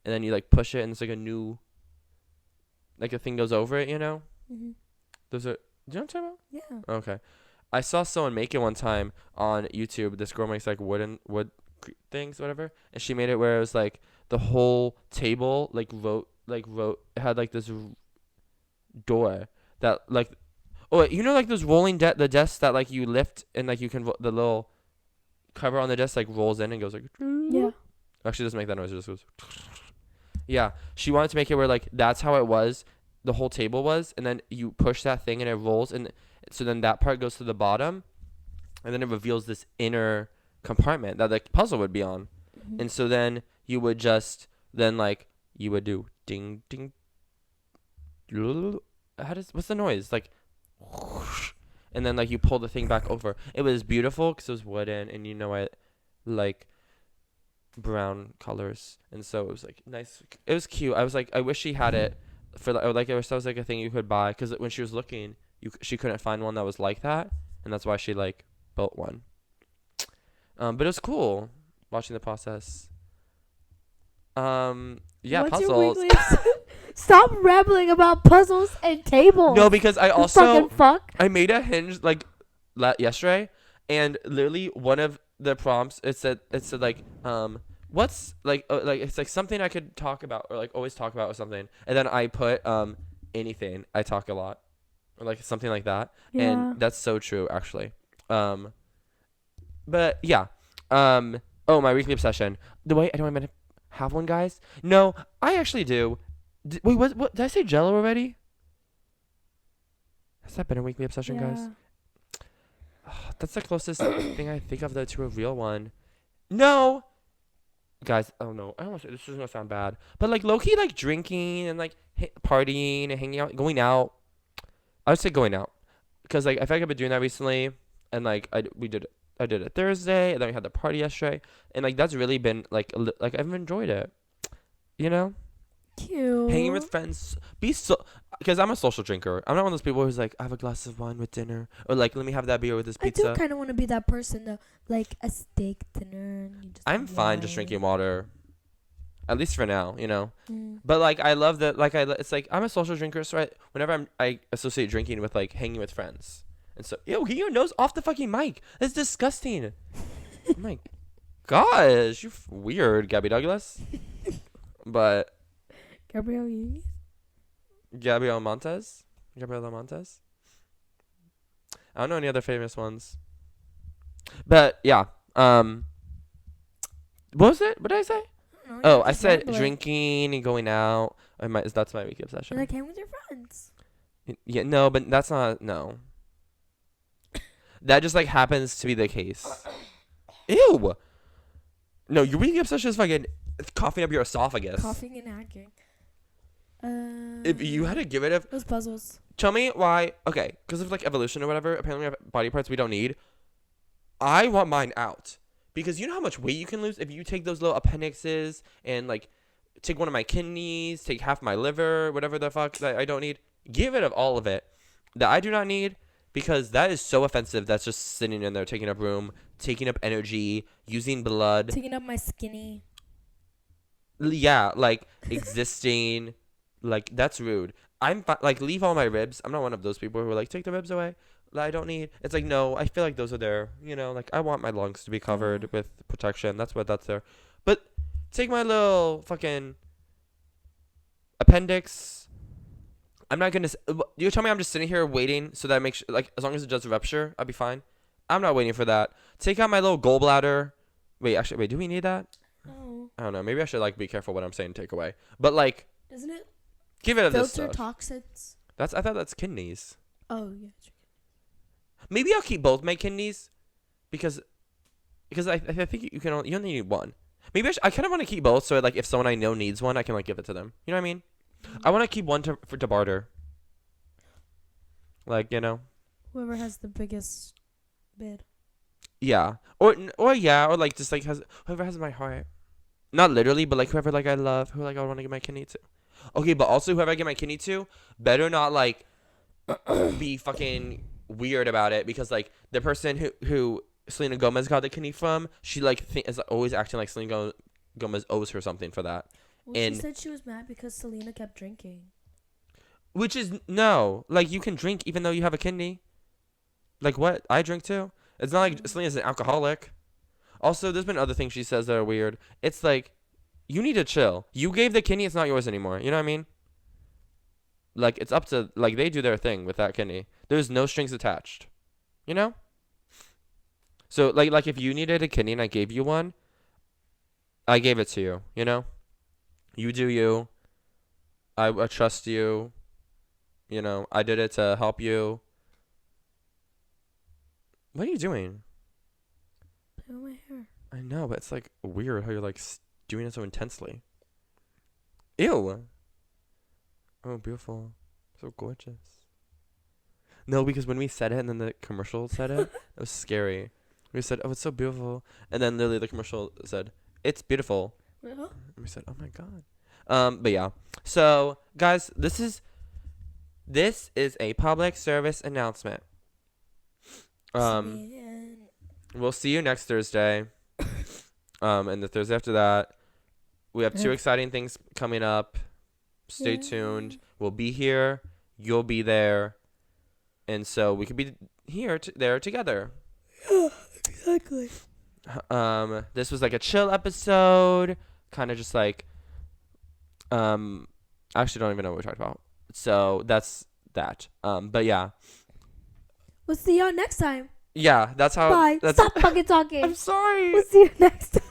and then you like push it and it's like a new, like a thing goes over it, you know? Mm-hmm. Those are. Do you know what I'm talking Yeah. about? Okay. I saw someone make it one time on YouTube. This girl makes like wood things, whatever, and she made it where it was like the whole table like wrote it had like this door that like, oh wait, you know like those rolling the desks that like you lift and like you can the little cover on the desk like rolls in and goes like. Yeah. Actually, it doesn't make that noise. It just goes. Yeah, she wanted to make it where like that's how it was. The whole table was, and then you push that thing and it rolls, and so then that part goes to the bottom, and then it reveals this inner compartment that the puzzle would be on. Mm-hmm. And so then you would just you would do ding ding. What's the noise like? Whoosh, and then like you pull the thing back over. It was beautiful because it was wooden, and you know I like brown colors, and so it was like nice. It was cute. I was like, I wish she had it for like it was like a thing you could buy, because when she was looking, she couldn't find one that was like that, and that's why she like built one. But it was cool watching the process. Yeah, What's your puzzles. weekly Stop rambling about puzzles and tables. No, because I You also fucking fuck. I made a hinge like yesterday, and literally one of the prompts it said like what's like it's like something I could talk about or like always talk about or something, and then I put anything, I talk a lot, or like something like that. Yeah. And that's so true actually. But yeah, oh, my weekly obsession. Do I even have one, guys? No, I actually do. Wait, what did I say? Jello already? Has that been a weekly obsession, guys? That's the closest thing I think of though to a real one. No, guys. Oh no, I almost, this is gonna sound bad, but like low key, like drinking and like partying and hanging out, going out. I would say going out, because like I feel like I've been doing that recently, and like I did it Thursday, and then we had the party yesterday, and like that's really been like I've enjoyed it, you know. Cute. Hanging with friends, because I'm a social drinker. I'm not one of those people who's like, I have a glass of wine with dinner, or like, let me have that beer with this I pizza. do kind of want to be that person though, like a steak dinner. And you just I'm have fine just wine. drinking water, at least for now, you know. Mm. But like, I love that. Like, it's like I'm a social drinker, so whenever I associate drinking with like hanging with friends, and so get your nose off the fucking mic. That's disgusting. Oh my gosh, you weird, Gabby Douglas. But Gabrielle Union? Gabrielle Montez. I don't know any other famous ones. But yeah. What was it? What did I say? Oh, I said drinking and going out. That's my weekly obsession. You like hang with your friends. Yeah, no, but that's not, no. That just like happens to be the case. Ew. No, your weekly obsession is fucking coughing up your esophagus. Coughing and hacking. If you had to give it a... Those puzzles. Tell me why... Okay, because of like evolution or whatever, apparently we have body parts we don't need. I want mine out. Because you know how much weight you can lose if you take those little appendixes and like take one of my kidneys, take half my liver, whatever the fuck that I don't need. Get rid of all of it that I do not need, because that is so offensive. That's just sitting in there, taking up room, taking up energy, using blood. Taking up my skinny. Yeah, like existing. Like, that's rude. Like, leave all my ribs. I'm not one of those people who are like, take the ribs away that I don't need. It's like, no, I feel like those are there. You know, like, I want my lungs to be covered with protection. That's there. But take my little fucking appendix. I'm not gonna. You tell me I'm just sitting here waiting so that I make sure, like, as long as it does rupture, I'll be fine. I'm not waiting for that. Take out my little gallbladder. Wait, do we need that? No. I don't know. Maybe I should like be careful what I'm saying. Take away, but like, Doesn't it give it this filter stuff. toxins? I thought that's kidneys. Oh yeah. Maybe I'll keep both my kidneys, because I think you only need one. Maybe I kind of want to keep both, so like if someone I know needs one, I can like give it to them. You know what I mean? I want to keep one to barter. Like, you know. Whoever has the biggest bid. Yeah. Or like just like whoever has my heart. Not literally, but like whoever like I love, who like I want to give my kidney to. Okay, but also whoever I give my kidney to better not like be fucking weird about it, because like the person who Selena Gomez got the kidney from, she like is always acting like Selena Gomez owes her something for that. Well, she said she was mad because Selena kept drinking. Which is no, like you can drink even though you have a kidney. Like what? I drink too. It's not like Selena's an alcoholic. Also, there's been other things she says that are weird. It's like, you need to chill. You gave the kidney, it's not yours anymore. You know what I mean? Like, it's up to, like, they do their thing with that kidney. There's no strings attached. You know? So, like if you needed a kidney and I gave you one, I gave it to you, you know? You do you. I trust you. You know, I did it to help you. What are you doing? Put my hair. I know, but it's like weird how you're like doing it so intensely. Ew. Oh, beautiful. So gorgeous. No, because when we said it and then the commercial said it, it was scary. We said, oh, it's so beautiful. And then literally the commercial said, it's beautiful. Well, And we said, oh my God. But yeah. So, guys, this is a public service announcement. Man. We'll see you next Thursday. And the Thursday after that, we have 2 exciting things coming up. Stay tuned. We'll be here. You'll be there. And so we could be there together. Yeah, exactly. This was like a chill episode. Kind of just like, I actually don't even know what we talked about. So that's that. But yeah. We'll see y'all next time. Yeah, that's how. Bye. That's Stop fucking talking. I'm sorry. We'll see you next time.